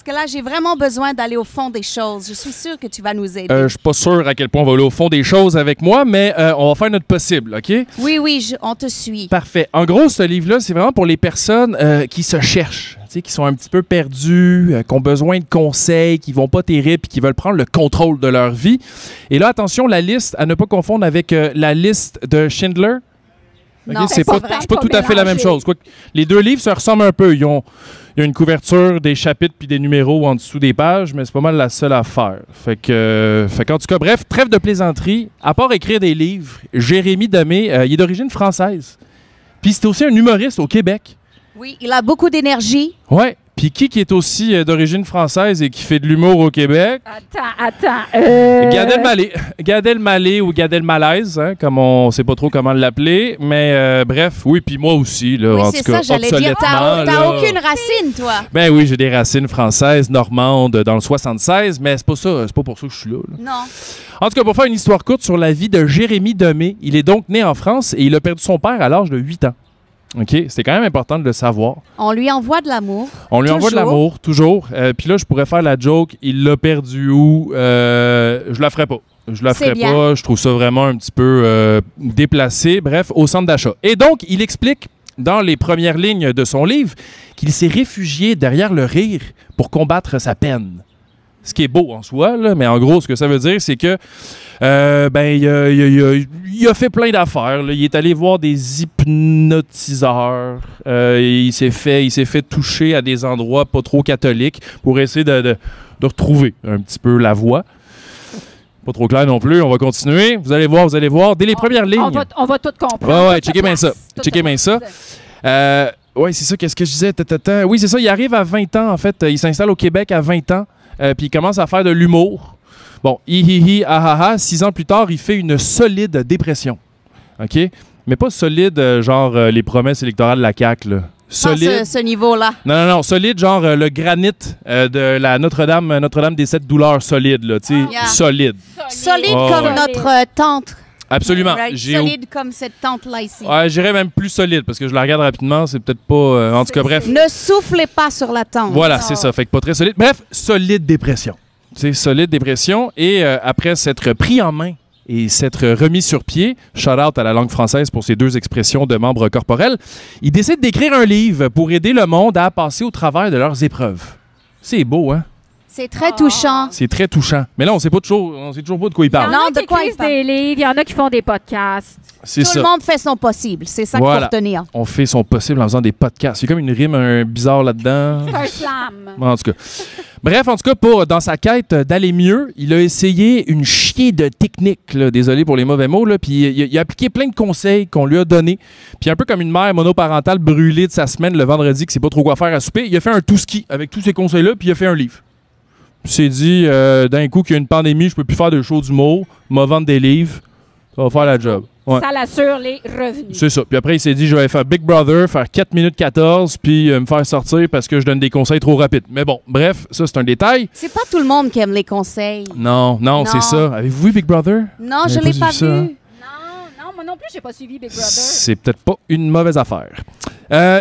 S1: que là, j'ai vraiment besoin d'aller au fond des choses. Je suis sûre que tu vas nous aider.
S6: Je suis pas sûr à quel point on va aller au fond des choses avec moi, mais on va faire notre possible, OK?
S1: Oui, on te suit.
S6: Parfait. En gros, ce livre-là, c'est vraiment pour les personnes qui se cherchent, tu sais, qui sont un petit peu perdues, qui ont besoin de conseils, qui vont pas terrible, puis qui veulent prendre le contrôle de leur vie. Et là, attention, la liste, à ne pas confondre avec la liste de Schindler. OK?
S1: Non,
S6: c'est pas tout à fait la même
S2: mélangé.
S6: chose. Quoique, les deux livres se ressemblent un peu. Il y a une couverture, des chapitres puis des numéros en dessous des pages, mais c'est pas mal la seule affaire. Fait qu'en tout cas, bref, trêve de plaisanterie. À part écrire des livres, Jérémy Demé, il est d'origine française. Puis c'est aussi un humoriste au Québec.
S1: Oui, il a beaucoup d'énergie.
S6: Ouais. Puis qui est aussi d'origine française et qui fait de l'humour au Québec?
S2: Attends.
S6: Gad Elmaleh ou Gad Elmalaise, hein, comme on sait pas trop comment l'appeler. Mais bref, oui, puis moi aussi, là,
S1: Oui,
S6: en
S1: c'est
S6: tout cas,
S1: ça, j'allais dire.
S6: obsolétement,
S1: T'as
S6: là.
S1: aucune racine, toi.
S6: Ben oui, j'ai des racines françaises, normandes, dans le 76, mais c'est pas ça, c'est pas pour ça que je suis là.
S1: Non.
S6: En tout cas, pour faire une histoire courte sur la vie de Jérémy Demé, il est donc né en France et il a perdu son père à l'âge de 8 ans. OK? C'était quand même important de le savoir.
S1: On lui envoie de l'amour.
S6: On lui envoie de
S1: Toujours.
S6: l'amour, toujours. Puis là, je pourrais faire la joke, il l'a perdu où? Je la ferai pas. Je la
S1: C'est
S6: ferai
S1: bien.
S6: pas. Je trouve ça vraiment un petit peu déplacé. Bref, au centre d'achat. Et donc, il explique dans les premières lignes de son livre qu'il s'est réfugié derrière le rire pour combattre sa peine. Ce qui est beau en soi, là, mais en gros, ce que ça veut dire, c'est que il a fait plein d'affaires. Là. Il est allé voir des hypnotiseurs. Il s'est fait toucher à des endroits pas trop catholiques pour essayer de retrouver un petit peu la voie. Pas trop clair non plus. On va continuer. Vous allez voir. Dès les premières lignes.
S2: On va tout comprendre.
S6: Ouais, checkez bien ça. Checkez bien ça. Oui, c'est ça. Qu'est-ce que je disais? Oui, c'est ça. Il arrive à 20 ans, en fait. Il s'installe au Québec à 20 ans. Puis il commence à faire de l'humour. Bon, 6 ans plus tard, il fait une solide dépression. OK? Mais pas solide, genre les promesses électorales de la CAQ, là.
S1: Pas
S6: Solide.
S1: ce niveau-là.
S6: Non, solide, genre le granit de la Notre-Dame des Sept Douleurs, solide, là, tu sais,
S1: Yeah.
S6: solide.
S1: Solide
S6: Oh,
S1: comme
S6: ouais.
S1: notre tante.
S6: Absolument.
S1: Right? Solide comme cette tante-là ici.
S6: Ouais, j'irais même plus solide, parce que je la regarde rapidement, c'est peut-être pas... en tout cas, bref.
S1: Ne soufflez pas sur la tente.
S6: Voilà, c'est ça. Fait que pas très solide. Bref, solide dépression. Tu sais, solide dépression. Et après s'être pris en main et s'être remis sur pied, shout-out à la langue française pour ces deux expressions de membres corporels, il décide d'écrire un livre pour aider le monde à passer au travers de leurs épreuves. C'est beau, hein?
S1: C'est très touchant.
S6: C'est très touchant. Mais là, on sait toujours pas de quoi il
S2: Il y en
S6: parle.
S1: Non,
S2: a
S1: de
S2: qui
S1: quoi il
S2: écrivent
S1: parle?
S2: des livres, il y en a qui font des podcasts.
S6: C'est
S1: Tout
S6: ça.
S1: le monde fait son possible. C'est ça qu'il
S6: Voilà.
S1: faut retenir.
S6: On fait son possible en faisant des podcasts. Il y a comme une rime bizarre là-dedans.
S2: C'est un slam.
S6: En tout cas. Bref, en tout cas, dans sa quête d'aller mieux, il a essayé une chier de techniques, là, désolé pour les mauvais mots, là, puis il a appliqué plein de conseils qu'on lui a donnés. Puis un peu comme une mère monoparentale brûlée de sa semaine le vendredi qui sait pas trop quoi faire à souper, il a fait un tout-ski avec tous ces conseils-là, puis il a fait un livre. Il s'est dit, d'un coup qu'il y a une pandémie, je peux plus faire de show d'humour, m'a vendre des livres, ça va faire la job. Ouais.
S2: Ça l'assure les revenus.
S6: C'est ça. Puis après, il s'est dit, je vais faire Big Brother, faire 4 minutes 14, puis me faire sortir parce que je donne des conseils trop rapides. Mais bon, bref, ça, c'est un détail.
S1: C'est pas tout le monde qui aime les conseils.
S6: Non, c'est ça. Avez-vous vu Big Brother?
S1: Non,
S6: Vous
S1: je
S6: avez
S1: l'ai
S6: pas
S1: pas
S6: vu ça, hein?
S1: vu.
S2: Non, moi non plus, j'ai pas suivi Big Brother.
S6: C'est peut-être pas une mauvaise affaire.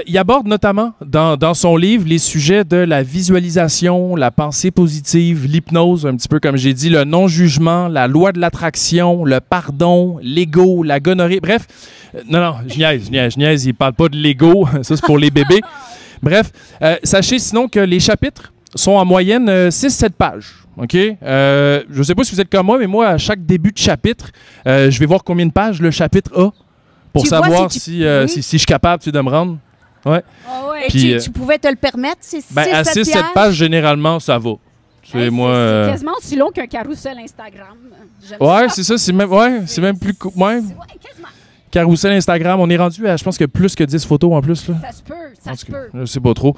S6: Il aborde notamment dans son livre les sujets de la visualisation, la pensée positive, l'hypnose, un petit peu comme j'ai dit, le non-jugement, la loi de l'attraction, le pardon, l'ego, la gonorrhée. Bref, non, je niaise, il parle pas de l'ego, ça c'est pour les bébés. Bref, sachez sinon que les chapitres sont en moyenne 6-7 pages. OK? Je ne sais pas si vous êtes comme moi, mais moi, à chaque début de chapitre, je vais voir combien de pages le chapitre a pour
S1: Tu vois
S6: savoir
S1: si
S6: si,
S1: tu- oui.
S6: si je suis capable de me rendre. Ouais.
S2: Ah ouais.
S1: Et
S6: Puis,
S1: tu pouvais te le permettre, c'est
S6: Ben, à 6-7 pages, généralement, ça va. C'est
S2: Hey,
S6: moi.
S2: c'est quasiment aussi long qu'un carrousel Instagram. J'aime
S6: Ouais,
S2: ça.
S6: c'est ça. C'est même, c'est même plus. Ouais.
S2: Ouais, quasiment.
S6: Carrousel Instagram, on est rendu à, je pense que plus que 10 photos en plus. Là.
S2: Ça se peut, ça
S6: En
S2: se
S6: tout cas,
S2: peut.
S6: je sais pas trop.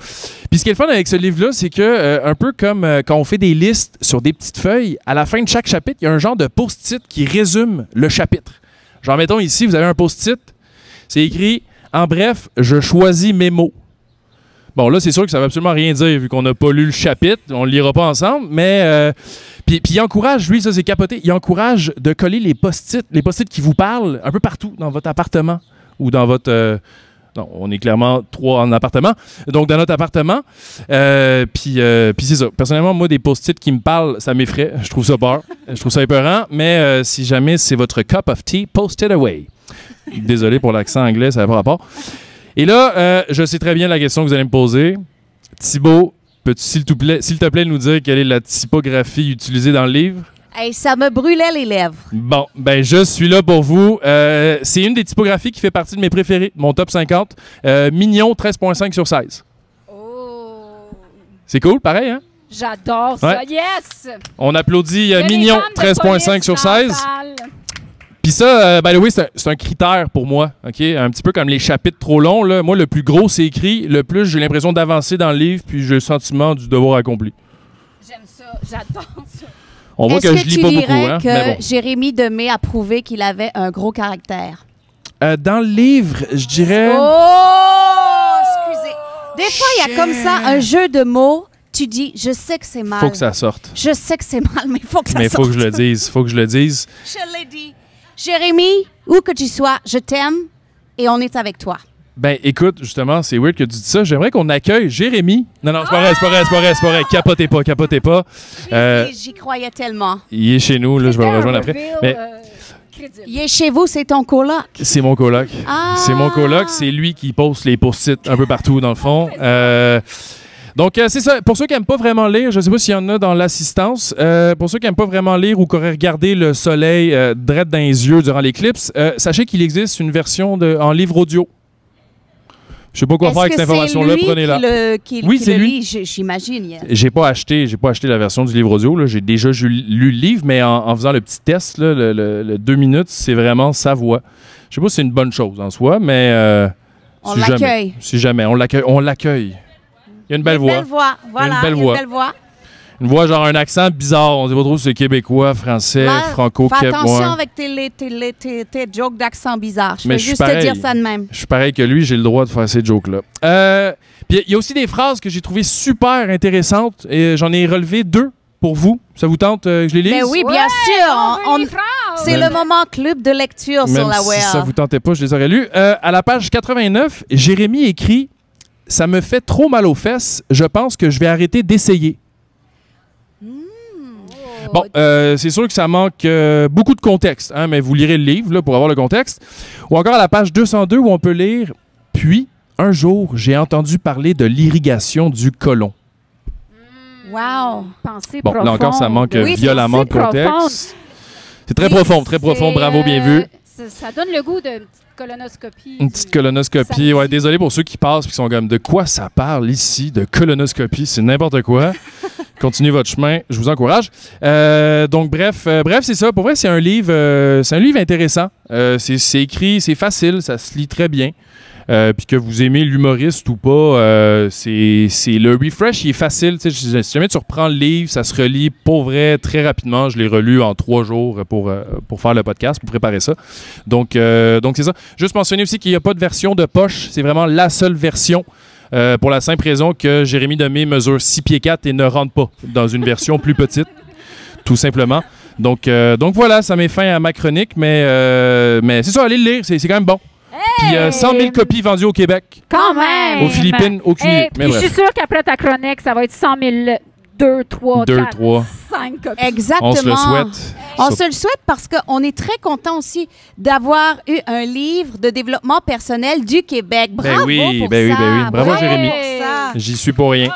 S6: Puis ce qui est le fun avec ce livre-là, c'est que, un peu comme quand on fait des listes sur des petites feuilles, à la fin de chaque chapitre, il y a un genre de post-it qui résume le chapitre. Genre, mettons ici, vous avez un post-it, c'est écrit « En bref, je choisis mes mots ». Bon, là, c'est sûr que ça ne veut absolument rien dire vu qu'on n'a pas lu le chapitre, on ne le lira pas ensemble, mais... Puis il encourage, lui, ça c'est capoté, il encourage de coller les post-it qui vous parlent un peu partout dans votre appartement ou dans votre... non, on est clairement 3 en appartement. Donc, dans notre appartement. Puis c'est ça. Personnellement, moi, des post-it qui me parlent, ça m'effraie. Je trouve ça peur. Je trouve ça épeurant. Mais si jamais c'est votre cup of tea, post it away. Désolé pour l'accent anglais, ça n'a pas rapport. Et là, je sais très bien la question que vous allez me poser. Thibaut, peux-tu, s'il te plaît, nous dire quelle est la typographie utilisée dans le livre?
S1: Hey, ça me brûlait les lèvres.
S6: Bon, ben je suis là pour vous. C'est une des typographies qui fait partie de mes préférées, mon top 50. Mignon, 13.5 sur 16.
S2: Oh,
S6: C'est cool, pareil, hein?
S2: j'adore ça.
S6: Ouais.
S2: Yes!
S6: On applaudit
S2: Il y a des
S6: Mignon,
S2: fans de
S6: 13.5
S2: police
S6: sur
S2: dans la
S6: 16.
S2: salle.
S6: Puis ça, by the way, c'est un critère pour moi, OK? Un petit peu comme les chapitres trop longs, là. Moi, le plus gros, c'est écrit. Le plus, j'ai l'impression d'avancer dans le livre, puis j'ai le sentiment du devoir accompli.
S2: J'aime ça, j'adore ça.
S6: On voit
S1: Est-ce
S6: que je lis
S1: tu
S6: pas
S1: dirais
S6: beaucoup, hein?
S1: que
S6: Mais bon.
S1: Jérémy Demé a prouvé qu'il avait un gros caractère?
S6: Dans le livre, je dirais...
S1: Oh! Excusez. Des fois, il y a comme ça un jeu de mots. Tu dis, je sais que c'est mal.
S6: Faut que ça sorte.
S1: Je sais que c'est mal, mais il faut que ça
S6: Mais
S1: sorte.
S6: faut que je le dise. Faut que je le dise.
S1: Je l'ai dit. Jérémy, où que tu sois, je t'aime et on est avec toi.
S6: Ben, écoute, justement, c'est weird que tu dis ça. J'aimerais qu'on accueille Jérémy. Non, c'est pas vrai, c'est pas vrai. Capotez pas.
S1: J'y croyais tellement.
S6: Il est chez nous, là, je vais le rejoindre après. Mais
S2: Crédible.
S1: Il est chez vous, c'est ton coloc.
S6: c'est mon coloc.
S1: Ah!
S6: C'est mon coloc, c'est lui qui poste les post-it un peu partout, dans le fond. Donc, c'est ça. Pour ceux qui n'aiment pas vraiment lire, je ne sais pas s'il y en a dans l'assistance, pour ceux qui n'aiment pas vraiment lire ou qui auraient regardé le soleil drette dans les yeux durant l'éclipse, sachez qu'il existe une version en livre audio. Je sais pas quoi faire avec cette information-là, prenez-la. Oui, c'est lui.
S1: Lit, j'imagine.
S6: J'ai pas acheté la version du livre audio. Là. J'ai déjà lu le livre, mais en faisant le petit test, là, le 2 minutes, c'est vraiment sa voix. Je sais pas si c'est une bonne chose en soi, mais
S1: On
S6: si
S1: l'accueille.
S6: jamais, on l'accueille. Il y a une belle voix.
S1: Belle voix. Voilà,
S6: Une belle
S1: il y a
S6: voix.
S1: une belle voix.
S6: Une voix, genre un accent bizarre. On sait pas trop si c'est québécois, français,
S1: Là, fais attention
S6: ouais.
S1: avec tes jokes d'accent bizarre. Je
S6: Mais
S1: vais
S6: je suis
S1: juste te
S6: pareil.
S1: dire ça de même.
S6: Je suis pareil que lui, j'ai le droit de faire ces jokes-là. Puis il y a aussi des phrases que j'ai trouvées super intéressantes et j'en ai relevé 2 pour vous. Ça vous tente que je les lise?
S1: Mais oui, bien sûr. C'est
S6: Même-
S1: le moment club de lecture
S6: Même
S1: sur la
S6: si
S1: web.
S6: ça vous tentait pas, je les aurais lus. À la page 89, Jérémy écrit « Ça me fait trop mal aux fesses. Je pense que je vais arrêter d'essayer. Bon, c'est sûr que ça manque beaucoup de contexte, hein, mais vous lirez le livre là, pour avoir le contexte. Ou encore à la page 202 où on peut lire « Puis, un jour, j'ai entendu parler de l'irrigation du côlon.
S1: Wow.
S2: Pensée »
S6: Bon, là encore, ça manque
S1: Oui,
S6: violemment de
S2: pensée
S6: contexte. C'est très profond, très profond. Bravo, bien vu.
S2: Ça donne le goût d'une petite colonoscopie.
S6: Une petite colonoscopie.
S2: samedi.
S6: Ouais, désolé pour ceux qui passent et qui sont comme de quoi ça parle ici, de colonoscopie, c'est n'importe quoi. Continuez votre chemin, je vous encourage. Donc bref, c'est ça. Pour vrai, c'est un livre intéressant. C'est écrit, c'est facile, ça se lit très bien. Puis que vous aimez l'humoriste ou pas, c'est le refresh, il est facile. Tu sais, si jamais tu reprends le livre, ça se relit pour vrai très rapidement. Je l'ai relu en 3 jours pour faire le podcast, pour préparer ça. Donc c'est ça. Juste mentionner aussi qu'il n'y a pas de version de poche. C'est vraiment la seule version. Pour la simple raison que Jérémy Demé mesure 6 pieds 4 et ne rentre pas dans une version plus petite, tout simplement. Donc voilà, ça met fin à ma chronique, mais c'est ça, allez le lire, c'est quand même bon. Puis 100 000 copies vendues au Québec.
S2: Quand même!
S6: Aux Philippines, aucune idée. Mais
S2: Puis je suis
S6: bref,
S2: sûre qu'après ta chronique, ça va être 100 000, 2, 3,
S6: 2,
S2: 4,
S6: 3.
S2: 5 copies.
S1: Exactement.
S6: On se le souhaite.
S1: On se le souhaite parce qu'on est très content aussi d'avoir eu un livre de développement personnel du Québec. Bravo
S6: oui,
S1: pour
S6: ben oui,
S1: ça.
S6: ben oui. Bravo, Jérémy.
S1: pour ça.
S6: J'y suis pour rien.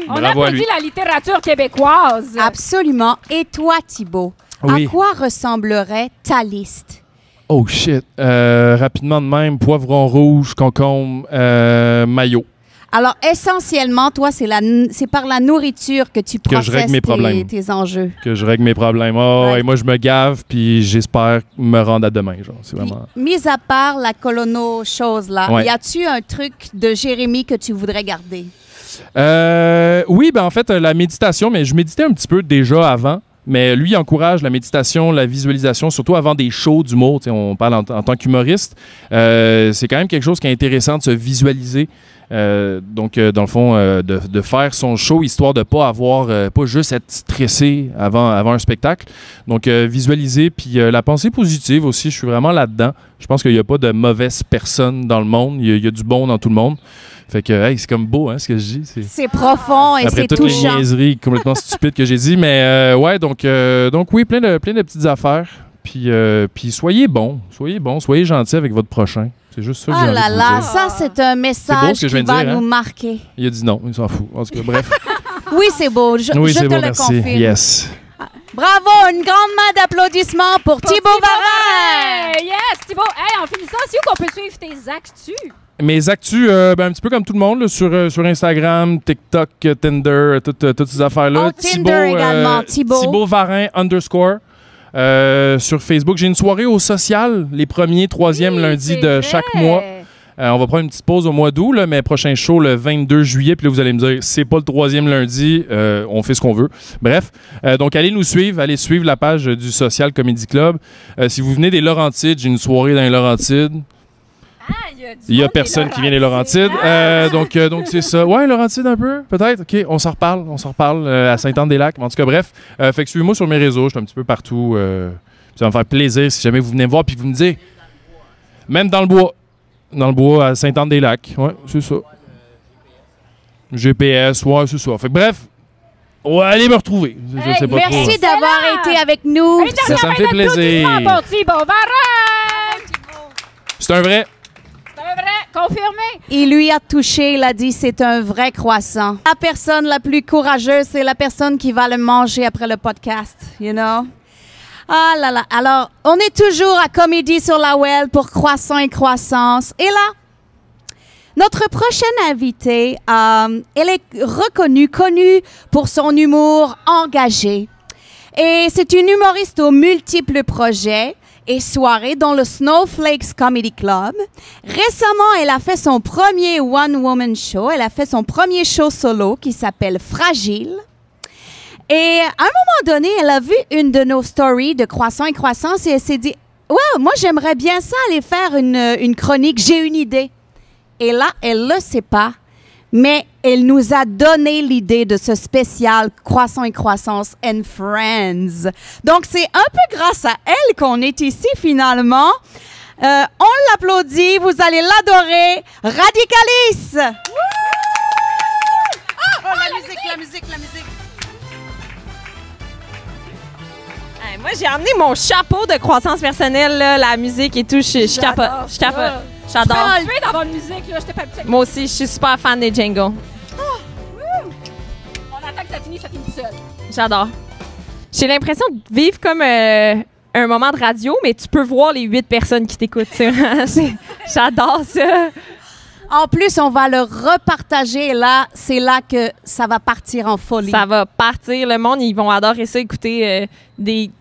S2: On
S6: Bravo à lui.
S2: applaudit la littérature québécoise.
S1: Absolument. Et toi, Thibault,
S6: Oui.
S1: à quoi ressemblerait ta liste?
S6: Oh shit. Rapidement de même, poivron rouge, concombre, maillot.
S1: Alors, essentiellement, toi, c'est par la nourriture que tu
S6: Que je
S1: processes
S6: règle mes problèmes.
S1: tes enjeux.
S6: Que je règle mes problèmes. Oh,
S1: Ouais.
S6: et moi, je me gave, puis j'espère me rendre à demain. Genre, c'est
S1: Puis,
S6: vraiment...
S1: mis à part la colono-chose-là,
S6: Ouais.
S1: y a-tu un truc de Jérémy que tu voudrais garder?
S6: Oui, ben en fait, la méditation, mais je méditais un petit peu déjà avant. Mais lui, il encourage la méditation, la visualisation, surtout avant des shows d'humour. Tu sais, on parle en tant qu'humoriste. C'est quand même quelque chose qui est intéressant de se visualiser. Donc, dans le fond, de faire son show, histoire de pas avoir, pas juste être stressé avant un spectacle. Donc, visualiser, puis la pensée positive aussi, je suis vraiment là-dedans. Je pense qu'il n'y a pas de mauvaise personne dans le monde. Il y a du bon dans tout le monde. Fait que, hey, c'est comme beau, hein, ce que je dis.
S1: C'est profond et
S6: Après
S1: c'est
S6: toutes les
S1: touchant.
S6: niaiseries complètement stupides que j'ai dit. Mais ouais, donc oui, plein de petites affaires. Puis soyez bons, soyez gentils avec votre prochain. C'est juste ça que
S1: Ah
S6: j'ai envie
S1: là
S6: de vous
S1: là,
S6: dire.
S1: ça c'est un message
S6: ce que je
S1: qui
S6: viens de
S1: va
S6: dire,
S1: nous
S6: hein?
S1: marquer.
S6: Il a dit non, il s'en fout. En tout cas, bref.
S1: Oui, c'est beau, je
S6: Oui,
S1: te
S6: c'est
S1: le
S6: beau, merci.
S1: confirme.
S6: Yes.
S1: Bravo, une grande main d'applaudissements pour Thibault Varin.
S2: Yes, Thibault. Hey, en finissant, c'est où qu'on peut suivre tes actus?
S6: Mes actus, un petit peu comme tout le monde, là, sur Instagram, TikTok, Tinder, toutes ces affaires-là.
S1: Oh, Tinder également, Thibault.
S6: Thibault Varin _ sur Facebook. J'ai une soirée au social, les premiers, troisièmes lundis
S2: c'est
S6: de
S2: vrai.
S6: chaque mois. On va prendre une petite pause au mois d'août, là, mais prochain show le 22 juillet. Puis là, vous allez me dire, c'est pas le 3e lundi, on fait ce qu'on veut. Bref, donc allez nous suivre, allez suivre la page du Social Comedy Club. Si vous venez des Laurentides, j'ai une soirée dans les Laurentides. Il y a personne qui vient des Laurentides. Donc c'est ça. Ouais, Laurentides un peu, peut-être. OK, on s'en reparle à Sainte-Anne-des-Lacs. En tout cas, bref. Fait que suivez-moi sur mes réseaux. Je suis un petit peu partout. Ça va me faire plaisir si jamais vous venez me voir puis vous me dites. Même dans le bois. Dans le bois à Sainte-Anne-des-Lacs. Ouais, c'est ça. GPS, ouais, c'est ça. Fait que bref. Ouais, allez me retrouver. Je sais pas trop.
S1: Merci d'avoir été avec nous.
S6: Ça me fait plaisir.
S2: Pour Thibault Varin.
S6: C'est un vrai.
S2: C'est un vrai, confirmé.
S1: Il lui a touché, il a dit c'est un vrai croissant. La personne la plus courageuse, c'est la personne qui va le manger après le podcast, you know? Ah là là. Alors, on est toujours à Comédie sur la Web pour Croissant et Croissance. Et là, notre prochaine invitée, elle est connue pour son humour engagé. Et c'est une humoriste aux multiples projets et soirées dans le Snowflakes Comedy Club. Récemment, elle a fait son premier one-woman show. Elle a fait son premier show solo qui s'appelle Fragile. Et à un moment donné, elle a vu une de nos stories de Croissant et Croissance et elle s'est dit, « Ouais, moi, j'aimerais bien ça, aller faire une chronique. J'ai une idée. » Et là, elle ne le sait pas, mais elle nous a donné l'idée de ce spécial Croissant et Croissance and Friends. Donc, c'est un peu grâce à elle qu'on est ici, finalement. On l'applaudit, vous allez l'adorer. Radicalis! Oh, la musique.
S7: Hey, moi, j'ai emmené mon chapeau de croissance personnelle, là, la musique et tout. Je capote. Je capote. J'adore.
S2: Je suis dans votre musique, là. J'étais pas petite.
S7: Moi aussi, je suis super fan des jingles.
S2: On attend que ça finisse seul.
S7: J'adore. J'ai l'impression de vivre comme un moment de radio, mais tu peux voir les 8 personnes qui t'écoutent. J'adore ça.
S1: En plus, on va le repartager là. C'est là que ça va partir en folie.
S7: Ça va partir. Le monde, ils vont adorer ça, écouter des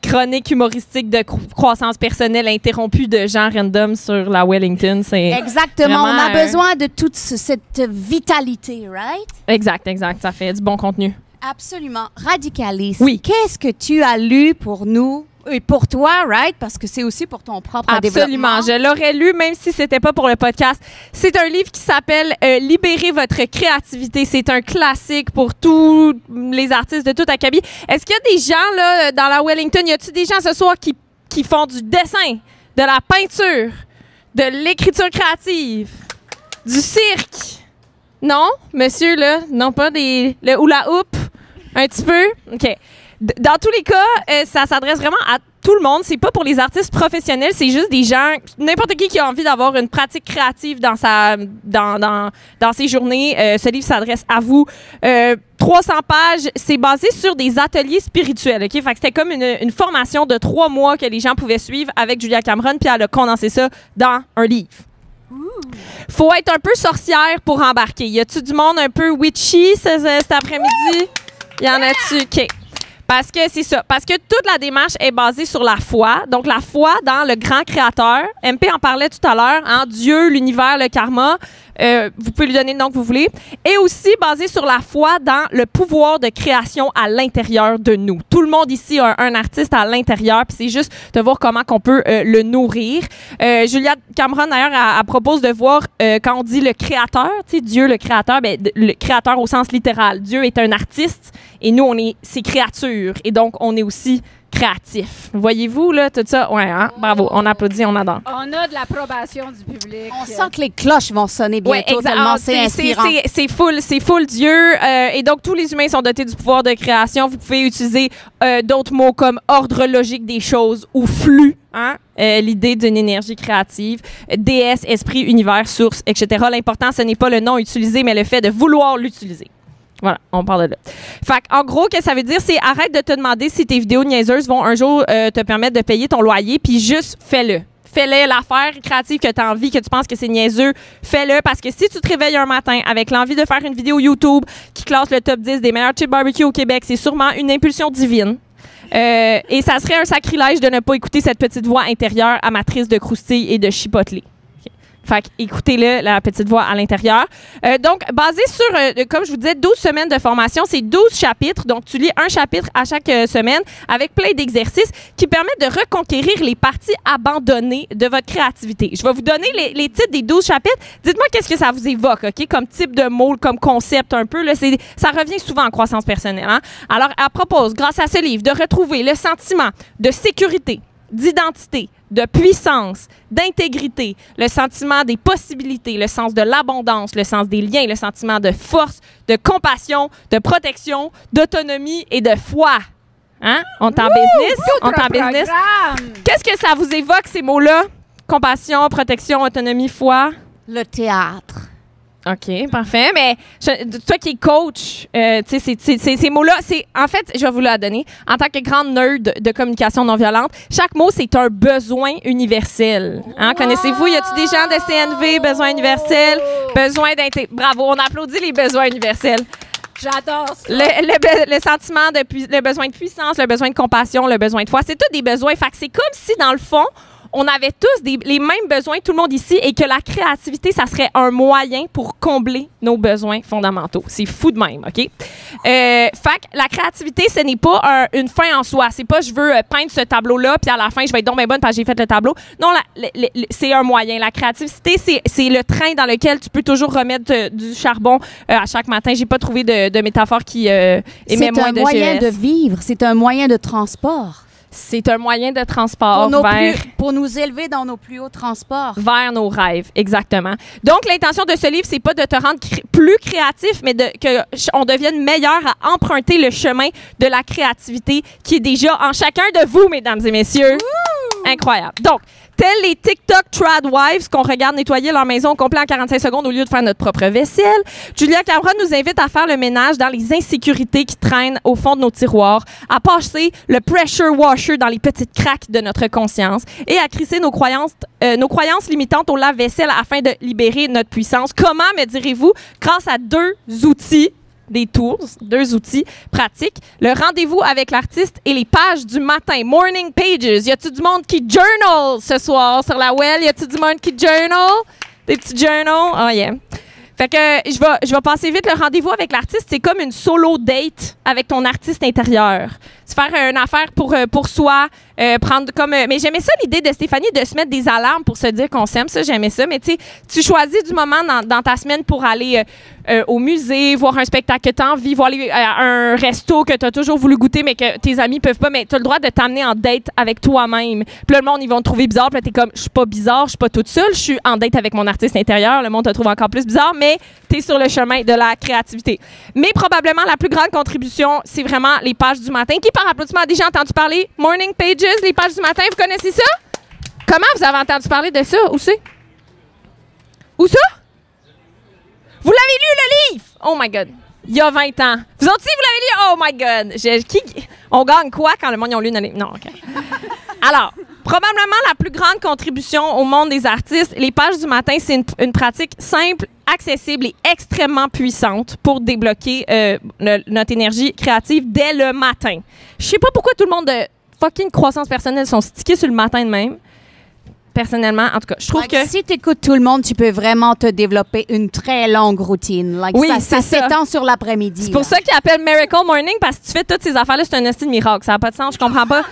S7: chroniques humoristiques de croissance personnelle interrompues de gens random sur la Wellington. C'est
S1: exactement.
S7: vraiment,
S1: On a besoin de toute cette vitalité, right?
S7: Exact. Ça fait du bon contenu.
S1: Absolument. Radicalis.
S7: Oui.
S1: Qu'est-ce que tu as lu pour nous? Et pour toi, right? Parce que c'est aussi pour ton propre développement.
S7: Absolument. Je l'aurais lu même si c'était pas pour le podcast. C'est un livre qui s'appelle Libérez votre créativité. C'est un classique pour tous les artistes de toute Acabie. Est-ce qu'il y a des gens là dans la Wellington? Y a-t-il des gens ce soir qui font du dessin, de la peinture, de l'écriture créative, du cirque? Non, monsieur là, non pas le hula hoop, un petit peu. Ok. Dans tous les cas, ça s'adresse vraiment à tout le monde. C'est pas pour les artistes professionnels, c'est juste des gens, n'importe qui a envie d'avoir une pratique créative dans ses journées. Ce livre s'adresse à vous. 300 pages, c'est basé sur des ateliers spirituels. Ok, fait que c'était comme une formation de 3 mois que les gens pouvaient suivre avec Julia Cameron, puis elle a condensé ça dans un livre. Faut être un peu sorcière pour embarquer. Y a-tu du monde un peu witchy cet après-midi? Y en a-tu? OK. Parce que c'est ça. Parce que toute la démarche est basée sur la foi. Donc, la foi dans le grand créateur. MP en parlait tout à l'heure. Hein? Dieu, l'univers, le karma. Vous pouvez lui donner le nom que vous voulez. Et aussi basée sur la foi dans le pouvoir de création à l'intérieur de nous. Tout le monde ici a un artiste à l'intérieur. Puis c'est juste de voir comment qu'on peut le nourrir. Julia Cameron, d'ailleurs, elle propose de voir quand on dit le créateur, tu sais, Dieu, le créateur, ben, le créateur au sens littéral. Dieu est un artiste et nous, on est ses créatures. Et donc, on est aussi créatif. Voyez-vous, là, tout ça? Ouais, hein? Bravo. On applaudit, on adore.
S2: On a de l'approbation du public.
S1: On sent que les cloches vont sonner bientôt, tellement c'est inspirant.
S7: C'est full Dieu. Et donc, tous les humains sont dotés du pouvoir de création. Vous pouvez utiliser d'autres mots comme ordre logique des choses ou flux. Hein? L'idée d'une énergie créative, déesse, esprit, univers, source, etc. L'important, ce n'est pas le nom utilisé, mais le fait de vouloir l'utiliser. Voilà, on parle de là. Fait en gros, ce que ça veut dire, c'est arrête de te demander si tes vidéos niaiseuses vont un jour te permettre de payer ton loyer, puis juste fais-le. Fais-le, l'affaire créative que tu as envie, que tu penses que c'est niaiseux, fais-le, parce que si tu te réveilles un matin avec l'envie de faire une vidéo YouTube qui classe le top 10 des meilleurs chips barbecue au Québec, c'est sûrement une impulsion divine. Et ça serait un sacrilège de ne pas écouter cette petite voix intérieure amatrice de croustilles et de chipotelés. Fait écoutez-le, la petite voix à l'intérieur. Donc, basé sur, comme je vous disais, 12 semaines de formation, c'est 12 chapitres. Donc, tu lis un chapitre à chaque semaine avec plein d'exercices qui permettent de reconquérir les parties abandonnées de votre créativité. Je vais vous donner les titres des 12 chapitres. Dites-moi qu'est-ce que ça vous évoque, OK? Comme type de mots, comme concept un peu. Là, ça revient souvent en croissance personnelle. Hein? Alors, elle propose, grâce à ce livre, de retrouver le sentiment de sécurité, d'identité, de puissance, d'intégrité, le sentiment des possibilités, le sens de l'abondance, le sens des liens, le sentiment de force, de compassion, de protection, d'autonomie et de foi. Hein? On est en business? On est en business. Qu'est-ce que ça vous évoque, ces mots-là? Compassion, protection, autonomie, foi?
S1: Le théâtre.
S7: OK, parfait. Mais toi qui es coach, tu sais, ces mots-là, en fait, je vais vous la donner. En tant que grande nerd de communication non violente, chaque mot, c'est un besoin universel. Hein? Connaissez-vous? Y a-t-il des gens de CNV, besoin universel, besoin d'intégrer? Bravo, on applaudit les besoins universels.
S2: J'adore ça.
S7: Le sentiment le besoin de puissance, le besoin de compassion, le besoin de foi, c'est tous des besoins. Fait que c'est comme si, dans le fond, on avait tous les mêmes besoins, tout le monde ici, et que la créativité, ça serait un moyen pour combler nos besoins fondamentaux. C'est fou de même, OK? Fait que la créativité, ce n'est pas une fin en soi. C'est pas je veux peindre ce tableau-là, puis à la fin, je vais être donc bien bonne parce que j'ai fait le tableau. Non, c'est un moyen. La créativité, c'est le train dans lequel tu peux toujours remettre du charbon à chaque matin. J'ai pas trouvé de métaphore qui émet moins de GES.
S1: C'est un moyen de vivre, c'est un moyen de transport.
S7: C'est un moyen de transport
S1: pour nous élever dans nos plus hauts transports.
S7: Vers nos rêves, exactement. Donc, l'intention de ce livre, c'est pas de te rendre plus créatif, mais qu'on devienne meilleur à emprunter le chemin de la créativité qui est déjà en chacun de vous, mesdames et messieurs. Ouh! Incroyable. Donc, tels les TikTok Trad Wives qu'on regarde nettoyer leur maison au complet en 45 secondes au lieu de faire notre propre vaisselle, Julia Cameron nous invite à faire le ménage dans les insécurités qui traînent au fond de nos tiroirs, à passer le pressure washer dans les petites craques de notre conscience et à crisser nos croyances limitantes au lave-vaisselle afin de libérer notre puissance. Comment, me direz-vous? Grâce à deux outils pratiques, le rendez-vous avec l'artiste et les pages du matin, morning pages. Y a-t-il du monde qui journal ce soir sur la well? Y a-t-il du monde qui journal? Des petits journals? Oh yeah. Fait que je vais passer vite. Le rendez-vous avec l'artiste, c'est comme une solo date avec ton artiste intérieur. C'est faire une affaire pour soi, prendre comme... mais j'aimais ça, l'idée de Stéphanie, de se mettre des alarmes pour se dire qu'on s'aime. Ça, j'aimais ça. Mais tu sais, tu choisis du moment dans ta semaine pour aller au musée, voir un spectacle que tu as envie, voir un resto que tu as toujours voulu goûter, mais que tes amis peuvent pas. Mais tu as le droit de t'amener en date avec toi-même. Puis là, le monde, ils vont te trouver bizarre. Puis là, t'es comme, je suis pas bizarre, je suis pas toute seule. Je suis en date avec mon artiste intérieur. Le monde te trouve encore plus bizarre, mais tu es sur le chemin de la créativité. Mais probablement, la plus grande contribution, c'est vraiment les pages du matin. Qui, par applaudissement, a déjà entendu parler? Morning Pages, les pages du matin, vous connaissez ça? Comment vous avez entendu parler de ça? Où c'est? Où ça? Vous l'avez lu, le livre? Oh my God. Il y a 20 ans. Vous autres aussi, vous l'avez lu? Oh my God. On gagne quoi quand le monde, ils ont lu notre livre? Non, OK. Alors, probablement la plus grande contribution au monde des artistes, les pages du matin, c'est une pratique simple, accessible et extrêmement puissante pour débloquer notre énergie créative dès le matin. Je sais pas pourquoi tout le monde de fucking croissance personnelle sont stickés sur le matin de même. Personnellement, en tout cas, je trouve que...
S1: Si tu écoutes tout le monde, tu peux vraiment te développer une très longue routine.
S7: Oui,
S1: ça s'étend sur l'après-midi.
S7: C'est pour ça qu'ils appellent Miracle Morning, parce que tu fais toutes ces affaires-là, c'est un esti de miracle. Ça n'a pas de sens, je comprends pas.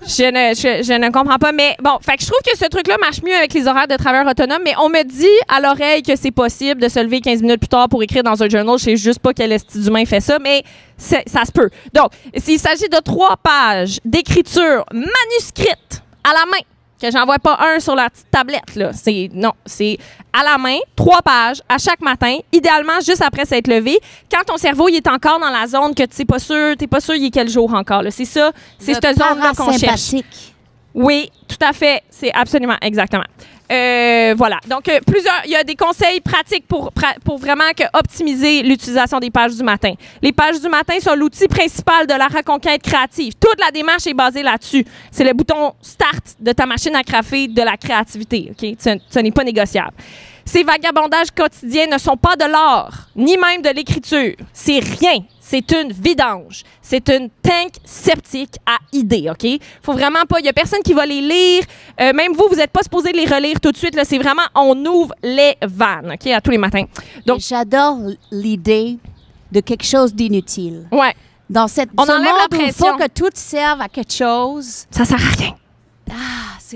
S7: Je ne comprends pas. Mais bon, fait que je trouve que ce truc-là marche mieux avec les horaires de travailleurs autonomes, mais on me dit à l'oreille que c'est possible de se lever 15 minutes plus tard pour écrire dans un journal. Je sais juste pas quel esti d'humain fait ça, mais ça se peut. Donc, il s'agit de 3 pages d'écriture manuscrite à la main. Que j'envoie pas un sur la petite tablette, là. C'est à la main, 3 pages à chaque matin, idéalement juste après s'être levé, quand ton cerveau il est encore dans la zone que t'es pas sûr il est quel jour encore. Là. C'est ça, c'est cette zone-là qu'on cherche. Oui, tout à fait. C'est absolument, exactement. Voilà. Donc, il y a des conseils pratiques pour vraiment optimiser l'utilisation des pages du matin. Les pages du matin sont l'outil principal de la reconquête créative. Toute la démarche est basée là-dessus. C'est le bouton start de ta machine à crafer de la créativité. OK? Ce n'est pas négociable. Ces vagabondages quotidiens ne sont pas de l'art, ni même de l'écriture. C'est rien. C'est une vidange. C'est une tank sceptique à idées, OK? Faut vraiment pas... Il y a personne qui va les lire. Même vous n'êtes pas supposé les relire tout de suite. Là, c'est vraiment... On ouvre les vannes, OK? À tous les matins. Donc,
S1: j'adore l'idée de quelque chose d'inutile.
S7: Ouais.
S1: Dans ce
S7: on enlève
S1: monde
S7: la
S1: où il
S7: pression.
S1: faut que tout serve à quelque chose.
S7: Ça sert à rien.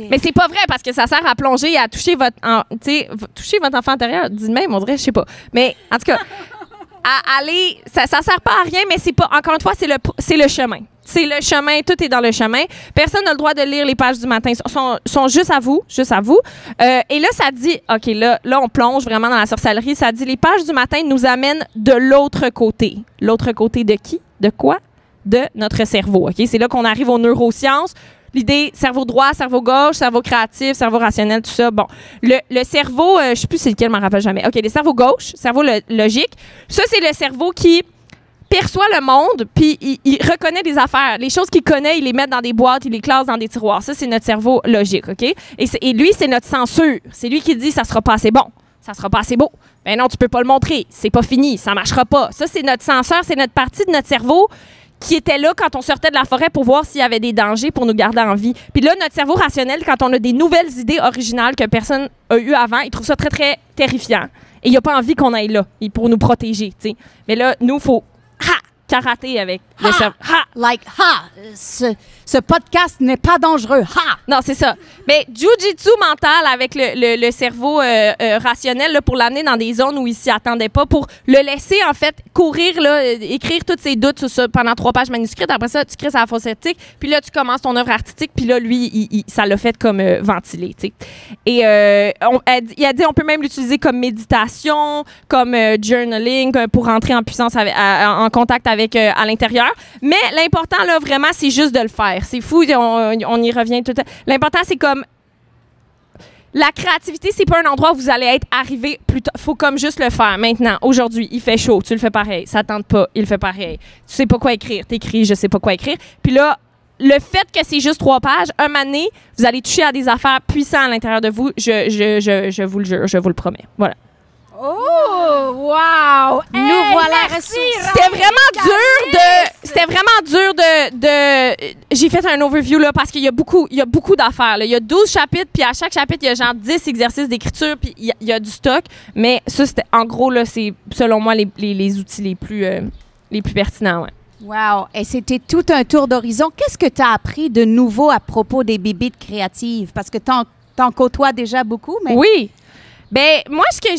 S7: Mais c'est pas vrai parce que ça sert à plonger et à toucher toucher votre enfant intérieur. Dis même, on dirait, je sais pas. Mais en tout cas, ça sert pas à rien, mais c'est pas. Encore une fois, c'est le chemin. C'est le chemin, tout est dans le chemin. Personne n'a le droit de lire les pages du matin. Sont juste à vous, et là, ça dit, OK, là, on plonge vraiment dans la sorcellerie. Ça dit, les pages du matin nous amènent de l'autre côté. L'autre côté de qui? De quoi? De notre cerveau, OK? C'est là qu'on arrive aux neurosciences. L'idée, cerveau droit, cerveau gauche, cerveau créatif, cerveau rationnel, tout ça. Bon, le cerveau, je sais plus c'est lequel, je m'en rappelle jamais. OK, le cerveau gauche, cerveau logique. Ça, c'est le cerveau qui perçoit le monde, puis il reconnaît des affaires. Les choses qu'il connaît, il les met dans des boîtes, il les classe dans des tiroirs. Ça, c'est notre cerveau logique, OK? Et lui, c'est notre censure. C'est lui qui dit, ça sera pas assez bon. Ça sera pas assez beau. Ben non, tu peux pas le montrer. C'est pas fini. Ça marchera pas. Ça, c'est notre censeur. C'est notre partie de notre cerveau qui étaient là quand on sortait de la forêt pour voir s'il y avait des dangers pour nous garder en vie. Puis là, notre cerveau rationnel, quand on a des nouvelles idées originales que personne a eues avant, il trouve ça très, très terrifiant. Et il n'a pas envie qu'on aille là pour nous protéger, tu sais. Mais là, nous, il faut karaté avec le cerveau.
S1: Like, ce podcast n'est pas dangereux. Ha!
S7: Non, c'est ça. Mais jujitsu mental avec le cerveau rationnel là, pour l'amener dans des zones où il s'y attendait pas, pour le laisser, en fait, courir, là, écrire tous ses doutes sur ça pendant 3 pages manuscrites. Après ça, tu crées sa fosse septique, puis là, tu commences ton œuvre artistique, puis là, lui, ça l'a fait comme ventiler, tu sais. Et il a dit, on peut même l'utiliser comme méditation, comme journaling, pour rentrer en puissance, en contact avec à l'intérieur. Mais l'important, là, vraiment, c'est juste de le faire. C'est fou, on y revient tout le temps. L'important, c'est comme la créativité, c'est pas un endroit où vous allez être arrivé plus tard. Faut comme juste le faire maintenant. Aujourd'hui, il fait chaud, tu le fais pareil. Ça tente pas, il le fait pareil. Tu sais pas quoi écrire, t'écris, je sais pas quoi écrire. Puis là, le fait que c'est juste 3 pages, un moment donné, vous allez toucher à des affaires puissantes à l'intérieur de vous. Je vous le jure, je vous le promets. Voilà.
S2: Oh, wow!
S1: Nous voilà
S2: merci,
S7: C'était vraiment dur de j'ai fait un overview là parce qu'il y a beaucoup d'affaires là. Il y a 12 chapitres puis à chaque chapitre il y a genre 10 exercices d'écriture puis il y a du stock, mais ça c'était en gros là, c'est selon moi les outils les plus pertinents, ouais.
S1: Wow! Et c'était tout un tour d'horizon. Qu'est-ce que tu as appris de nouveau à propos des bébites créatives? Parce que t'en côtoies déjà beaucoup, mais...
S7: Oui! Ben moi, ce que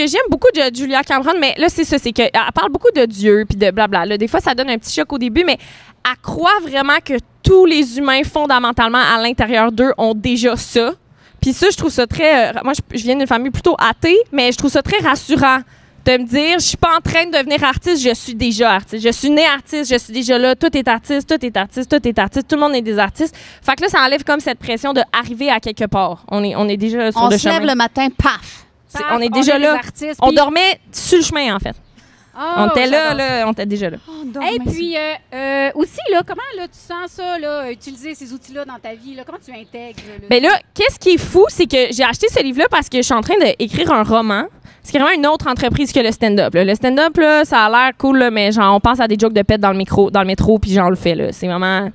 S7: j'aime beaucoup de Julia Cameron, mais là, c'est ça, c'est qu'elle parle beaucoup de Dieu puis de blabla. Là, des fois, ça donne un petit choc au début, mais elle croit vraiment que tous les humains, fondamentalement, à l'intérieur d'eux, ont déjà ça. Puis ça, je trouve ça très... moi, je viens d'une famille plutôt athée, mais je trouve ça très rassurant de me dire, je suis pas en train de devenir artiste, je suis déjà artiste. Je suis née artiste, je suis déjà là. Tout est artiste, tout est artiste, tout est artiste. Tout le monde est des artistes. Fait que là, ça enlève comme cette pression d'arriver à quelque part. On est déjà sur le chemin.
S1: On se lève le matin, paf!
S7: On est déjà là.
S2: Artistes,
S7: on dormait sur le chemin, en fait.
S2: Oh,
S7: on était là, on était déjà là.
S2: Et puis, aussi, là, comment là, tu sens ça, là, utiliser ces outils-là dans ta vie? Là, comment tu intègres?
S7: Bien là, qu'est-ce qui est fou, c'est que j'ai acheté ce livre-là parce que je suis en train d'écrire un roman. C'est vraiment une autre entreprise que le stand-up. Là. Le stand-up, là, ça a l'air cool, là, mais genre, on pense à des jokes de pète dans le métro, puis genre, on le fait. Là. C'est vraiment... En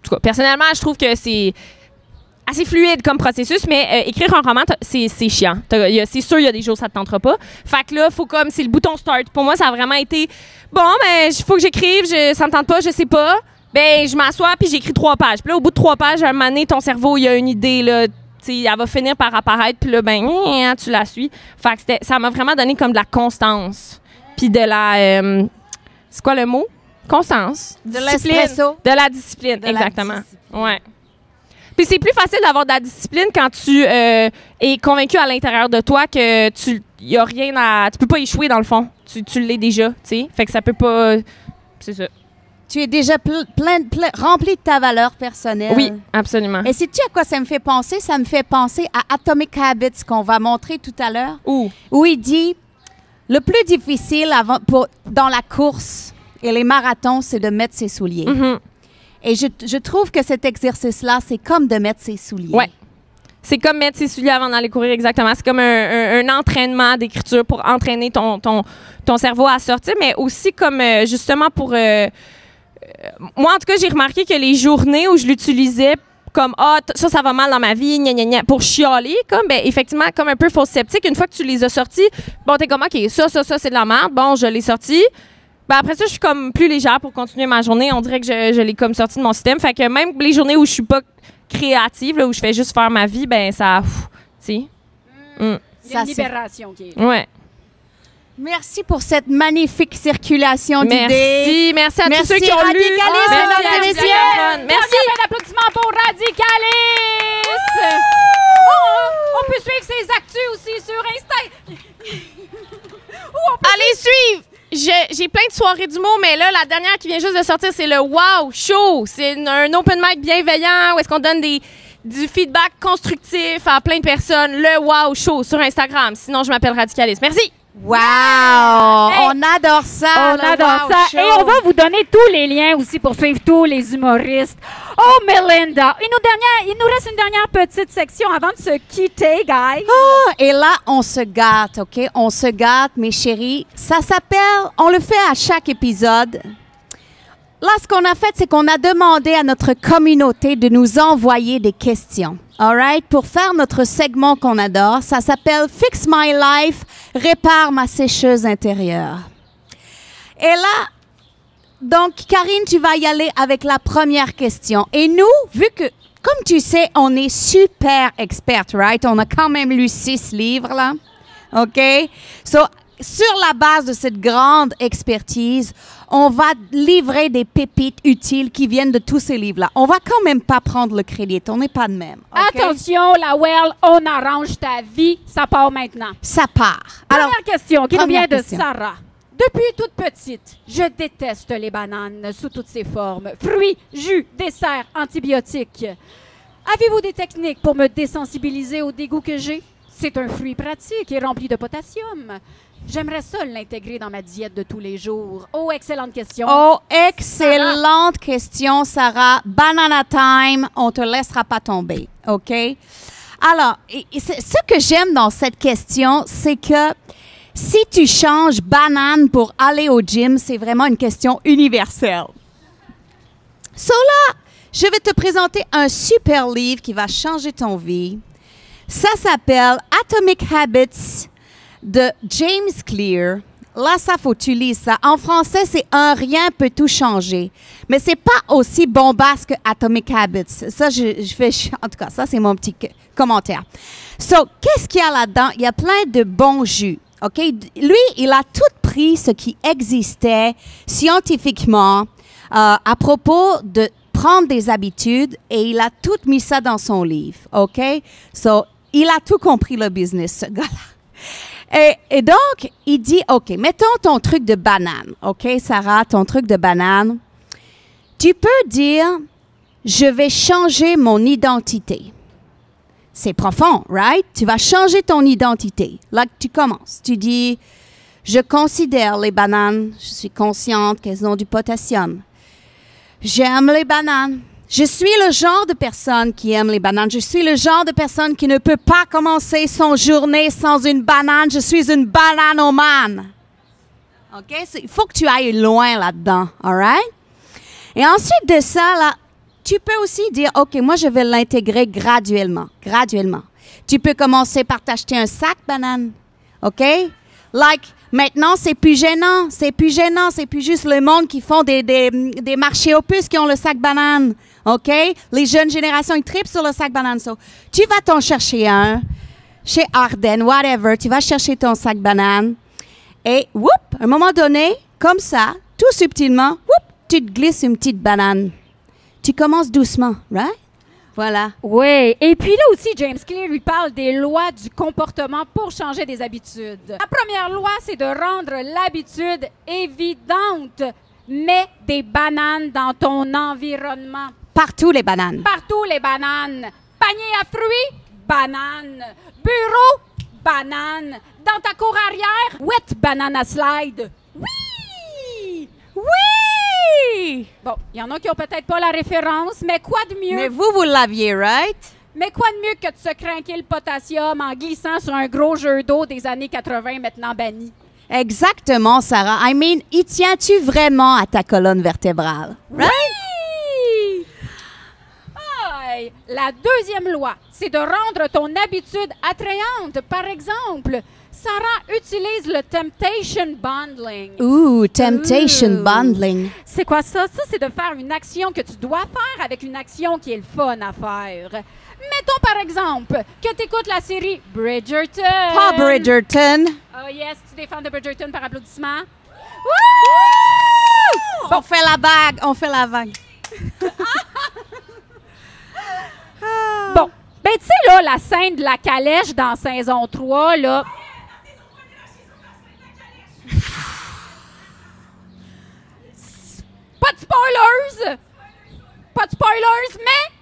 S7: tout cas, personnellement, je trouve que c'est assez fluide comme processus, mais écrire un roman, c'est chiant. C'est sûr, il y a des jours où ça te tentera pas. Fait que là, faut comme... C'est le bouton start. Pour moi, ça a vraiment été... Bon, ben, il faut que j'écrive, ça me tente pas, je sais pas. Ben, je m'assois, puis j'écris 3 pages. Puis là, au bout de 3 pages, à un moment donné, ton cerveau, il y a une idée, là... T'sais, elle va finir par apparaître, puis là, ben, tu la suis. Fait que ça m'a vraiment donné comme de la constance. Puis de la... c'est quoi le mot? Constance.
S1: De l'espresso.
S7: De la discipline, exactement. Ouais. Puis c'est plus facile d'avoir de la discipline quand tu es convaincu à l'intérieur de toi que y a rien à... Tu peux pas échouer, dans le fond. Tu l'es déjà, tu sais. Fait que ça peut pas... C'est ça.
S1: Tu es déjà rempli de ta valeur personnelle.
S7: Oui, absolument.
S1: Et sais-tu à quoi ça me fait penser? Ça me fait penser à Atomic Habits qu'on va montrer tout à l'heure. Où il dit, le plus difficile dans la course et les marathons, c'est de mettre ses souliers.
S7: Mm-hmm.
S1: Et je trouve que cet exercice-là, c'est comme de mettre ses souliers.
S7: Ouais. C'est comme mettre ses souliers avant d'aller courir, exactement. C'est comme un entraînement d'écriture pour entraîner ton cerveau à sortir, mais aussi comme justement pour... moi, en tout cas, j'ai remarqué que les journées où je l'utilisais comme ça va mal dans ma vie, gna, gna, gna, pour chialer, comme effectivement, comme un peu fausse sceptique, une fois que tu les as sortis, bon, t'es comme, OK, ça, c'est de la merde, bon, je l'ai sorti. Ben après ça, je suis comme plus légère pour continuer ma journée. On dirait que je l'ai comme sorti de mon système. Fait que même les journées où je suis pas créative, là, où je fais juste faire ma vie, ben ça, tu sais.
S2: Il y a une libération qui est là.
S7: Ouais.
S1: Merci pour cette magnifique circulation d'idées.
S7: Merci à tous ceux qui ont lu.
S1: Mesdames et messieurs.
S7: Merci.
S2: Un applaudissement pour Radicalis. On peut suivre ses actus aussi sur Insta.
S7: Allez suivre. J'ai plein de soirées d'humour, mais là, la dernière qui vient juste de sortir, c'est le Wow Show. C'est un open mic bienveillant où est-ce qu'on donne du feedback constructif à plein de personnes. Le Wow Show sur Instagram. Sinon, je m'appelle Radicalis. Merci.
S1: Wow! On adore ça!
S2: On adore ça. Et on va vous donner tous les liens aussi pour suivre tous les humoristes. Oh, Melinda! Il nous reste une dernière petite section avant de se quitter, guys.
S1: Oh, et là, on se gâte, OK? On se gâte, mes chéris. Ça s'appelle, on le fait à chaque épisode, là, ce qu'on a fait, c'est qu'on a demandé à notre communauté de nous envoyer des questions. All right? Pour faire notre segment qu'on adore, ça s'appelle Fix My Life, répare ma sécheuse intérieure. Et là, donc, Karine, tu vas y aller avec la première question. Et nous, vu que, comme tu sais, on est super experts, right? On a quand même lu 6 livres, là. OK? So, sur la base de cette grande expertise, on va livrer des pépites utiles qui viennent de tous ces livres-là. On va quand même pas prendre le crédit. On n'est pas de même. OK?
S2: Attention, la Well, on arrange ta vie. Ça part maintenant.
S1: Ça part.
S2: Première question qui nous vient
S1: première
S2: de
S1: question.
S2: Sarah. Depuis toute petite, je déteste les bananes sous toutes ses formes. Fruits, jus, desserts, antibiotiques. Avez-vous des techniques pour me désensibiliser au dégoût que j'ai? C'est un fruit pratique et rempli de potassium. J'aimerais ça l'intégrer dans ma diète de tous les jours. Oh, excellente question.
S1: Oh, excellente question, Sarah. Banana time, on te laissera pas tomber, OK? Alors, ce que j'aime dans cette question, c'est que si tu changes banane pour aller au gym, c'est vraiment une question universelle. So là, je vais te présenter un super livre qui va changer ton vie. Ça s'appelle Atomic Habits de James Clear. Là, ça, faut que tu lises ça. En français, c'est Un rien peut tout changer. Mais c'est pas aussi bombaste que Atomic Habits. Ça, je fais... En tout cas, ça, c'est mon petit commentaire. So, qu'est-ce qu'il y a là-dedans? Il y a plein de bons jus. OK? Lui, il a tout pris ce qui existait scientifiquement à propos de prendre des habitudes et il a tout mis ça dans son livre. OK? So, il a tout compris, le business, ce gars-là. Et donc, il dit, OK, mettons ton truc de banane. OK, Sarah, ton truc de banane. Tu peux dire, je vais changer mon identité. C'est profond, right? Tu vas changer ton identité. Là, tu commences. Tu dis, je considère les bananes, je suis consciente qu'elles ont du potassium. J'aime les bananes. Je suis le genre de personne qui aime les bananes. Je suis le genre de personne qui ne peut pas commencer son journée sans une banane. Je suis une bananomane. OK? Il faut que tu ailles loin là-dedans. All right? Et ensuite de ça, là, tu peux aussi dire, OK, moi, je vais l'intégrer graduellement. Graduellement. Tu peux commencer par t'acheter un sac banane. OK? Like, maintenant, c'est plus gênant. C'est plus gênant. C'est plus juste le monde qui font des marchés aux puces qui ont le sac banane. OK? Les jeunes générations, ils tripent sur le sac banane. So, tu vas t'en chercher un chez Ardennes, whatever. Tu vas chercher ton sac banane. Et, whoop, à un moment donné, comme ça, tout subtilement, whoop, tu te glisses une petite banane. Tu commences doucement, right? Voilà.
S2: Oui. Et puis là aussi, James Clear lui parle des lois du comportement pour changer des habitudes. La première loi, c'est de rendre l'habitude évidente. Mets des bananes dans ton environnement.
S1: Partout les bananes.
S2: Partout les bananes. Panier à fruits, banane. Bureau, banane. Dans ta cour arrière, wet banana slide. Oui!
S1: Oui!
S2: Bon, il y en a qui ont peut-être pas la référence, mais quoi de mieux?
S1: Mais vous l'aviez, right?
S2: Mais quoi de mieux que de se craquer le potassium en glissant sur un gros jeu d'eau des années 80 maintenant banni?
S1: Exactement, Sarah. I mean, y tiens-tu vraiment à ta colonne vertébrale? Right?
S2: Oui! Aïe. La deuxième loi, c'est de rendre ton habitude attrayante. Par exemple, Sarah utilise le temptation bundling.
S1: Ooh, temptation bundling.
S2: C'est quoi ça? Ça, c'est de faire une action que tu dois faire avec une action qui est le fun à faire. Mettons, par exemple, que tu écoutes la série Bridgerton.
S1: Pas Bridgerton.
S2: Oh yes, tu es des fans de Bridgerton par applaudissement?
S1: On fait la vague, on fait la vague.
S2: Bon, ben tu sais, là, la scène de la calèche dans saison 3, là... Pas de spoilers! Pas de spoilers, mais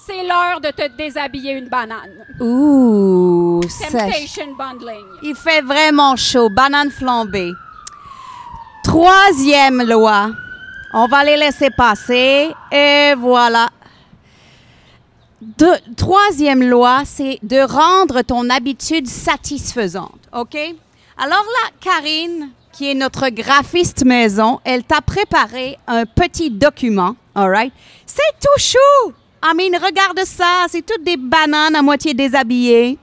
S2: c'est l'heure de te déshabiller une banane.
S1: Ouh,
S2: Temptation bundling.
S1: Il fait vraiment chaud. Banane flambée. Troisième loi. On va les laisser passer. Et voilà. Troisième loi, c'est de rendre ton habitude satisfaisante. OK? Alors là, Karine, qui est notre graphiste maison, elle t'a préparé un petit document, all right? C'est tout chou! I mean, regarde ça, c'est toutes des bananes à moitié déshabillées.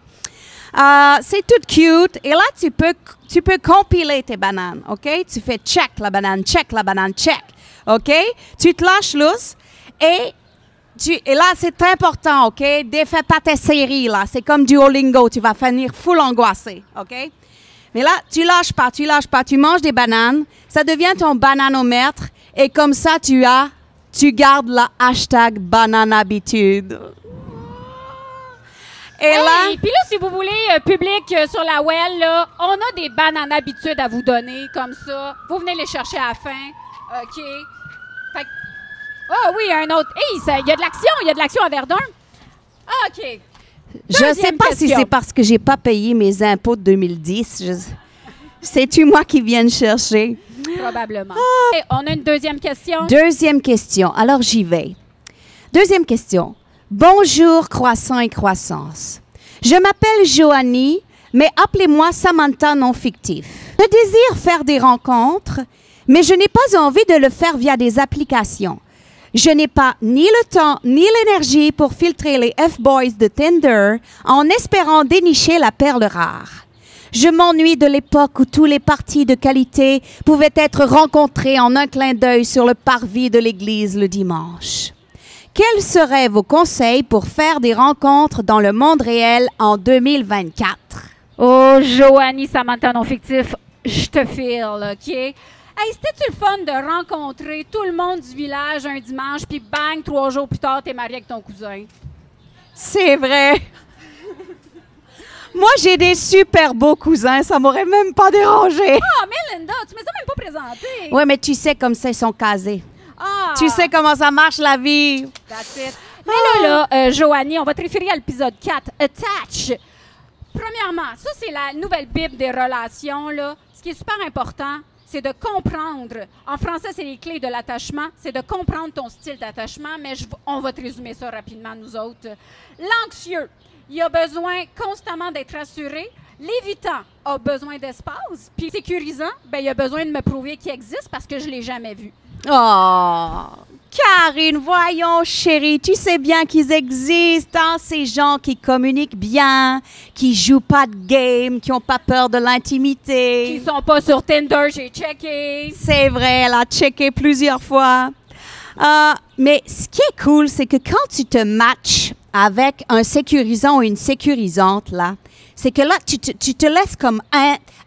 S1: C'est tout cute. Et là, tu peux compiler tes bananes, OK? Tu fais check la banane, check, OK? Tu te lâches lousse et là, c'est important, OK? Défais pas tes séries, là. C'est comme du Duolingo, tu vas finir full angoissé, OK? Mais là, tu lâches pas, tu manges des bananes, ça devient ton bananomètre et comme ça, tu gardes la hashtag bananabitude. Et là...
S2: Puis là, si vous voulez, public sur la well, là, on a des bananabitudes à vous donner, comme ça. Vous venez les chercher à la fin, OK? Fait oui, un autre. Hey, il y a de l'action à Verdun. OK.
S1: Je ne sais pas si c'est parce que j'ai pas payé mes impôts de 2010. C'est-tu moi qui viens chercher?
S2: Probablement. Et on a une deuxième question.
S1: Deuxième question. Alors, j'y vais. Deuxième question. Bonjour, croissant et croissance. Je m'appelle Joanie, mais appelez-moi Samantha non fictif. Je désire faire des rencontres, mais je n'ai pas envie de le faire via des applications. Je n'ai pas ni le temps ni l'énergie pour filtrer les F-boys de Tinder en espérant dénicher la perle rare. Je m'ennuie de l'époque où tous les partis de qualité pouvaient être rencontrés en un clin d'œil sur le parvis de l'église le dimanche. Quels seraient vos conseils pour faire des rencontres dans le monde réel en 2024?
S2: Oh, Joanie, Samantha non fictif, je te file, OK? Hey, c'était-tu le fun de rencontrer tout le monde du village un dimanche, puis bang, 3 jours plus tard, t'es marié avec ton cousin?
S1: C'est vrai. Moi, j'ai des super beaux cousins, ça m'aurait même pas dérangé.
S2: Ah, mais Linda, tu m'as même pas présenté.
S1: Oui, mais tu sais comme ça, ils sont casés.
S2: Ah,
S1: Tu sais comment ça marche, la vie.
S2: that's it. Mais là, Joanie, on va te référer à l'épisode 4, Attach. Premièrement, ça, c'est la nouvelle Bible des relations, là. Ce qui est super important, c'est de comprendre. En français, c'est les clés de l'attachement. C'est de comprendre ton style d'attachement, mais on va te résumer ça rapidement, nous autres. L'anxieux, il a besoin constamment d'être rassuré. L'évitant a besoin d'espace. Puis sécurisant, ben, il a besoin de me prouver qu'il existe parce que je ne l'ai jamais vu.
S1: Oh, Karine, voyons, chérie, tu sais bien qu'ils existent, hein, ces gens qui communiquent bien, qui jouent pas de game, qui ont pas peur de l'intimité.
S2: Qui sont pas sur Tinder, j'ai checké.
S1: C'est vrai, elle a checké plusieurs fois. Mais ce qui est cool, c'est que quand tu te matches avec un sécurisant ou une sécurisante, là, c'est que là, tu te laisses comme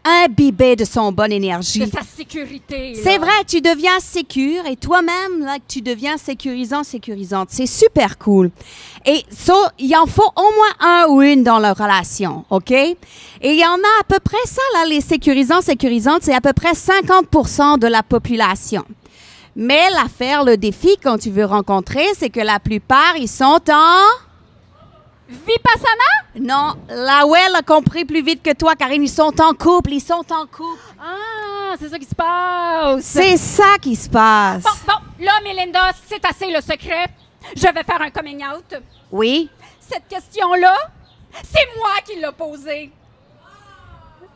S1: imbiber de son bonne énergie.
S2: De sa sécurité. là.
S1: C'est vrai, tu deviens sécure et toi-même, là, tu deviens sécurisant, sécurisante. C'est super cool. Et ça, il en faut au moins un ou une dans leur relation, OK? Et il y en a à peu près ça, là, les sécurisants, sécurisantes, c'est à peu près 50% de la population. Mais l'affaire, le défi, quand tu veux rencontrer, c'est que la plupart, ils sont en...
S2: Vipassana?
S1: Non, la well a compris plus vite que toi, Karine. Ils sont en couple,
S2: Ah, c'est ça qui se passe.
S1: C'est ça qui se passe.
S2: Bon, là, Melinda, c'est assez le secret. Je vais faire un coming out.
S1: Oui.
S2: Cette question-là, c'est moi qui l'ai posée.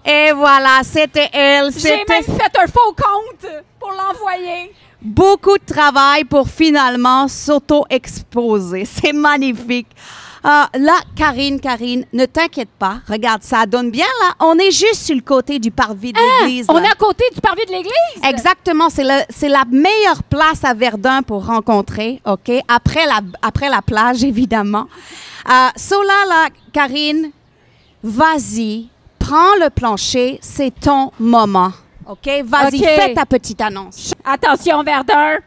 S1: Et voilà, c'était elle.
S2: J'ai même fait un faux compte pour l'envoyer.
S1: Beaucoup de travail pour finalement s'auto-exposer. C'est magnifique. Là, Karine, ne t'inquiète pas. Regarde, ça donne bien, là. On est juste sur le côté du parvis de l'église.
S2: On
S1: là.
S2: est à côté du parvis de l'église?
S1: Exactement. C'est la meilleure place à Verdun pour rencontrer, OK? Après la plage, évidemment. Là, Karine, vas-y, prends le plancher. C'est ton moment, OK? Vas-y,
S2: OK.
S1: fais ta petite annonce.
S2: Attention, Verdun.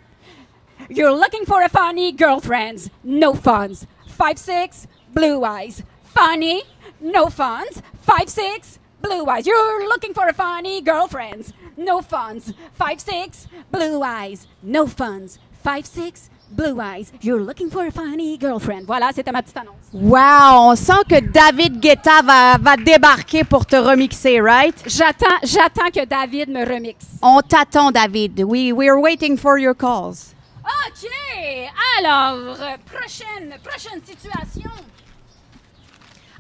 S2: You're looking for a funny girlfriend. No funds. 5'6", blue eyes. Funny, no funds. 5'6", blue eyes. You're looking for a funny girlfriend. No funds. 5'6", blue eyes. No funds. 5'6", blue eyes. You're looking for a funny girlfriend. Voilà, c'était ma petite annonce.
S1: Wow, on sent que David Guetta va débarquer pour te remixer, right?
S2: J'attends que David me remixe.
S1: On t'attend, David. We're waiting for your calls.
S2: OK. Alors, prochaine situation.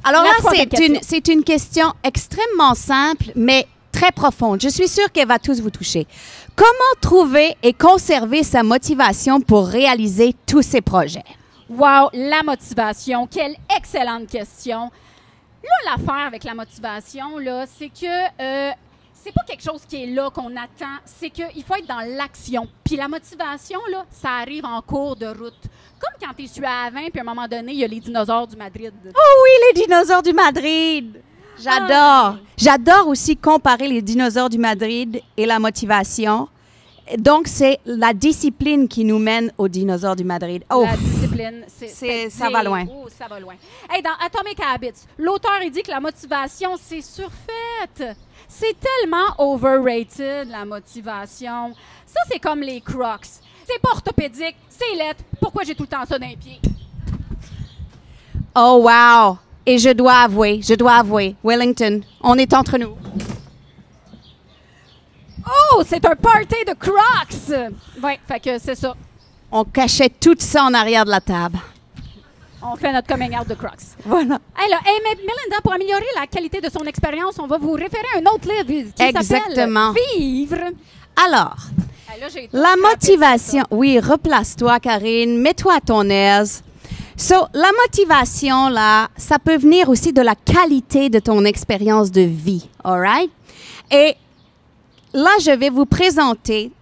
S1: Alors
S2: La
S1: là,
S2: troisième question.
S1: c'est une question extrêmement simple, mais très très profonde. Je suis sûre qu'elle va tous vous toucher. Comment trouver et conserver sa motivation pour réaliser tous ces projets?
S2: Wow, la motivation, quelle excellente question. Là, l'affaire avec la motivation, là, c'est que c'est pas quelque chose qui est là, qu'on attend. C'est qu'il faut être dans l'action. Puis la motivation, là, ça arrive en cours de route. Comme quand tu es sué à 20, puis à un moment donné, il y a les dinosaures du Madrid.
S1: Oh oui, les dinosaures du Madrid! J'adore. J'adore aussi comparer les dinosaures du Madrid et la motivation. Donc, c'est la discipline qui nous mène aux dinosaures du Madrid. Oh,
S2: La discipline,
S1: ça va loin.
S2: Oh, ça va loin. Hey, dans Atomic Habits, l'auteur il dit que la motivation, c'est surfait. C'est tellement overrated, la motivation. Ça, c'est comme les Crocs. C'est pas orthopédique, c'est lettre. Pourquoi j'ai tout le temps ça dans les pieds?
S1: oh wow! Et je dois avouer, Wellington, on est entre nous.
S2: Oh, c'est un party de Crocs! Oui, fait que c'est ça.
S1: On cachait tout ça en arrière de la table.
S2: On fait notre coming out de Crocs.
S1: Voilà.
S2: Hey, là, hey, mais Melinda, pour améliorer la qualité de son expérience, on va vous référer à un autre livre qui
S1: Exactement.
S2: s'appelle Vivre.
S1: Alors,
S2: Hey, là, j'ai tout
S1: la
S2: scrappé
S1: motivation,
S2: ça.
S1: oui, replace-toi, Karine, mets-toi à ton aise. So, la motivation, là, ça peut venir aussi de la qualité de ton expérience de vie, all right? Et là, je vais vous présenter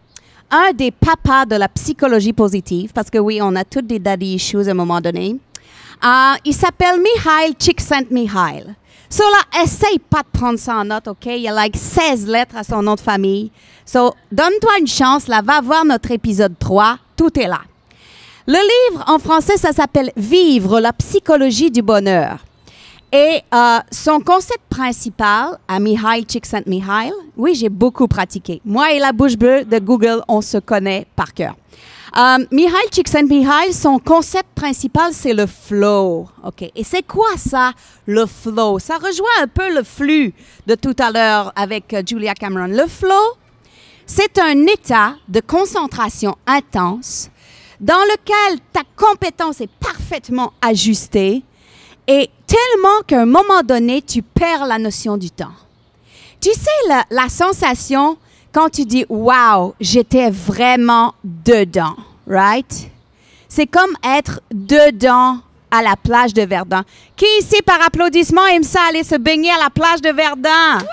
S1: un des papas de la psychologie positive, parce que oui, on a toutes des daddy issues à un moment donné. Il s'appelle Mihail Csikszentmihalyi. So là, essaye pas de prendre ça en note, OK? Il y a like 16 lettres à son nom de famille. So, donne-toi une chance, là, va voir notre épisode 3, tout est là. Le livre, en français, ça s'appelle « Vivre, la psychologie du bonheur ». Et son concept principal, à Mihail Csikszentmihalyi, oui, j'ai beaucoup pratiqué. Moi et la bouche bleue de Google, on se connaît par cœur. Mihail Csikszentmihalyi, son concept principal, c'est le flow. OK. Et c'est quoi ça, le flow? Ça rejoint un peu le flux de tout à l'heure avec Julia Cameron. Le flow, c'est un état de concentration intense dans lequel ta compétence est parfaitement ajustée et tellement qu'à un moment donné, tu perds la notion du temps. Tu sais, la sensation quand tu dis « Wow, j'étais vraiment dedans », right? C'est comme être dedans à la plage de Verdun. Qui ici, par applaudissement, aime ça aller se baigner à la plage de Verdun?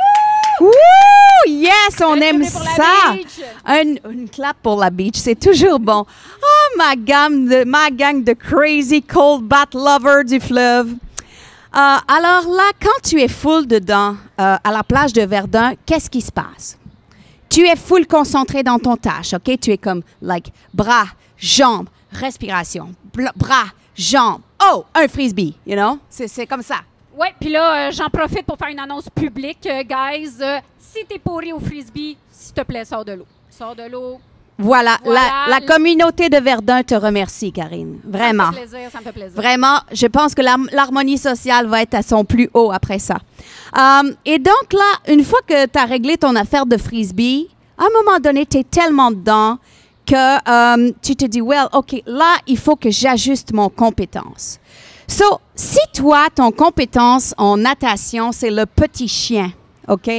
S1: Wouh! Yes, on aime
S2: pour la
S1: ça!
S2: beach.
S1: Une clap pour la beach, c'est toujours bon. Oh, ma gang de crazy cold bath lovers du fleuve. Alors là, quand tu es full dedans, à la plage de Verdun, qu'est-ce qui se passe? Tu es full concentré dans ton tâche, OK? Tu es comme, like, bras, jambes, respiration, bras, jambes. Oh, un frisbee, you know? C'est comme ça.
S2: Oui, puis là, j'en profite pour faire une annonce publique, guys. Si t'es pourri au frisbee, s'il te plaît, sors de l'eau. Sors de l'eau.
S1: Voilà.
S2: Voilà.
S1: La communauté de Verdun te remercie, Karine. Vraiment.
S2: Ça me fait plaisir, ça me fait plaisir.
S1: Vraiment, je pense que l'harmonie sociale va être à son plus haut après ça. Et donc là, une fois que tu as réglé ton affaire de frisbee, à un moment donné, tu es tellement dedans que tu te dis, well, OK, là, il faut que j'ajuste mon compétence. So, si toi, ton compétence en natation, c'est le petit chien, OK?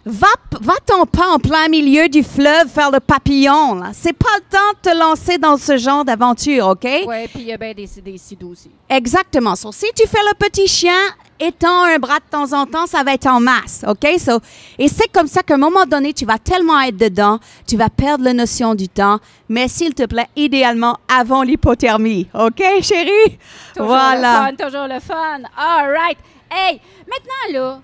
S1: Va-t'en pas en plein milieu du fleuve faire le papillon, là. C'est pas le temps de te lancer dans ce genre d'aventure, OK?
S2: Oui, puis il y a bien des sidos aussi.
S1: Exactement. So, si tu fais le petit chien, étends un bras de temps en temps, ça va être en masse, OK? So, et c'est comme ça qu'à un moment donné, tu vas tellement être dedans, tu vas perdre la notion du temps, mais s'il te plaît, idéalement, avant l'hypothermie, OK, chérie? Voilà.
S2: Toujours le fun. All right. Hey, maintenant, là,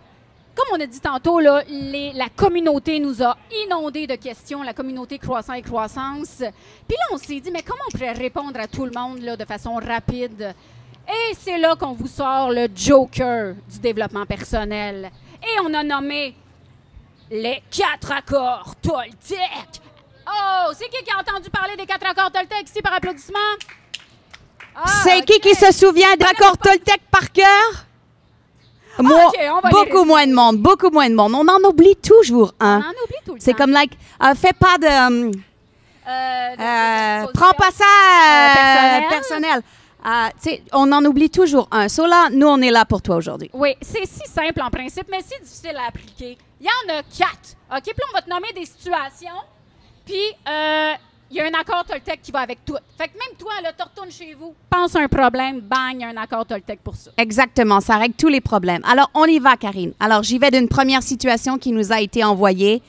S2: comme on a dit tantôt, là, la communauté nous a inondés de questions, la communauté Croissant et Croissance. Puis là, on s'est dit, mais comment on pourrait répondre à tout le monde là, de façon rapide? Et c'est là qu'on vous sort le joker du développement personnel. Et on a nommé les 4 accords Toltec. Oh, c'est qui a entendu parler des 4 accords Toltec ici par applaudissement? Ah,
S1: C'est qui se souvient d'accords Toltec par cœur? Moi,
S2: OK, on va les
S1: beaucoup moins de monde, beaucoup moins de monde. On en oublie toujours un.
S2: On en oublie tout le
S1: C'est
S2: temps.
S1: comme, like, fais pas de... prends pas ça
S2: personnel.
S1: personnel. Tu sais, on en oublie toujours un. So là, nous, on est là pour toi aujourd'hui.
S2: Oui, c'est si simple en principe, mais si difficile à appliquer. Il y en a 4. OK? Puis là, on va te nommer des situations. Puis, il y a un accord Toltec qui va avec tout. Fait que même toi, là, tu retournes chez vous, pense à un problème, bang, il y a un accord Toltec pour ça.
S1: Exactement, ça règle tous les problèmes. Alors, on y va, Karine. Alors, j'y vais d'une première situation qui nous a été envoyée.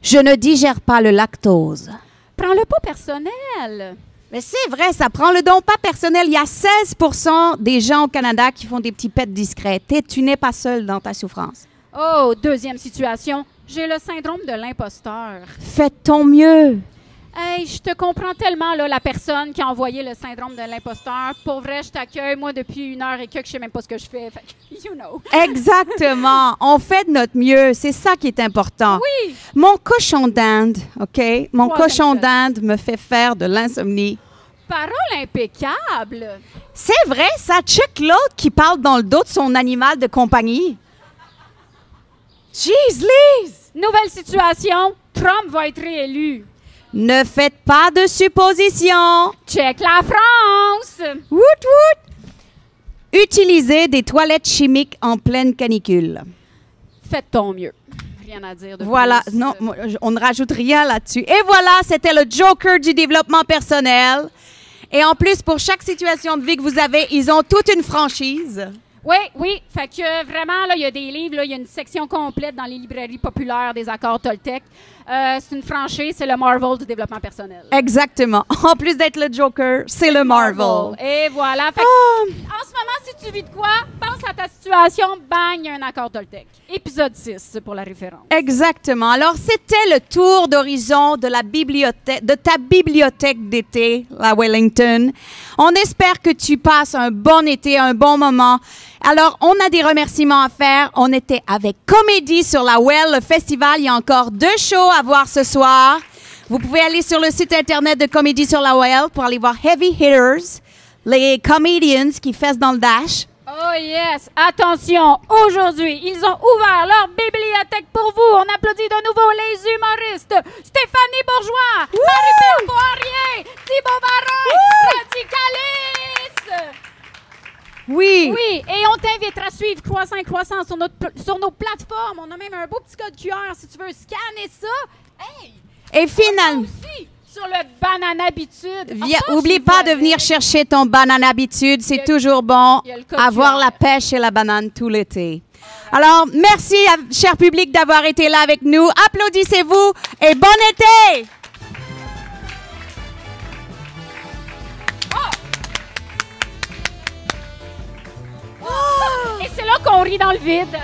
S1: Je ne digère pas le lactose.
S2: Prends-le pas personnel.
S1: Mais c'est vrai, ça prend le don pas personnel. Il y a 16% des gens au Canada qui font des petits pets discrets. Tu n'es pas seul dans ta souffrance.
S2: Oh, deuxième situation. J'ai le syndrome de l'imposteur.
S1: Fais ton mieux.
S2: Hey, je te comprends tellement, là, la personne qui a envoyé le syndrome de l'imposteur. Pour vrai, je t'accueille, moi, depuis 1 heure et que je sais même pas ce que je fais. Fait que, you know.
S1: Exactement. On fait de notre mieux. C'est ça qui est important.
S2: Oui.
S1: Mon cochon d'Inde, OK? Mon
S2: Troisième
S1: cochon
S2: chose.
S1: d'Inde me fait faire de l'insomnie.
S2: Parole impeccable.
S1: C'est vrai, ça check l'autre qui parle dans le dos de son animal de compagnie. Jeez, Lise!
S2: Nouvelle situation. Trump va être réélu.
S1: Ne faites pas de suppositions.
S2: Check la France.
S1: Woot, woot. Utilisez des toilettes chimiques en pleine canicule.
S2: Faites ton mieux. Rien à dire de
S1: Voilà,
S2: plus.
S1: non, on ne rajoute rien là-dessus. Et voilà, c'était le Joker du développement personnel. Et en plus, pour chaque situation de vie que vous avez, ils ont toute une franchise.
S2: Oui, oui. Fait que vraiment, là, il y a des livres, là, il y a une section complète dans les librairies populaires des accords Toltec. C'est une franchise, c'est le Marvel du développement personnel.
S1: Exactement. En plus d'être le Joker, c'est le Marvel.
S2: Et voilà. Fait que, en ce moment, si tu vis de quoi, pense à ta situation, bang, il y a un accord Toltec. Épisode 6, pour la référence.
S1: Exactement. Alors, c'était le tour d'horizon de la bibliothèque, de ta bibliothèque d'été, la Wellington. On espère que tu passes un bon été, un bon moment. Alors, on a des remerciements à faire. On était avec Comédie sur la Well, le festival. Il y a encore 2 shows à voir ce soir. Vous pouvez aller sur le site Internet de Comédie sur la Well pour aller voir Heavy Hitters, les comedians qui fessent dans le dash.
S2: Oh yes! Attention, aujourd'hui, ils ont ouvert leur bibliothèque pour vous. On applaudit de nouveau les humoristes. Stéphanie Bourgeois, Marie-Pierre Poirier, Thibaut Varin, Radicalis.
S1: Oui.
S2: Oui, et on t'invitera à suivre Croissant et Croissant sur nos plateformes. On a même un beau petit code QR si tu veux scanner ça. Hey!
S1: Et finalement,
S2: Aussi, sur le Bananabitude.
S1: oublie pas de venir chercher ton banane habitude. C'est toujours bon.
S2: il y a le code
S1: Avoir
S2: QR.
S1: la pêche et la banane tout l'été. Alors, merci, cher public, d'avoir été là avec nous. Applaudissez-vous et bon été!
S2: Et c'est là qu'on rit dans le vide.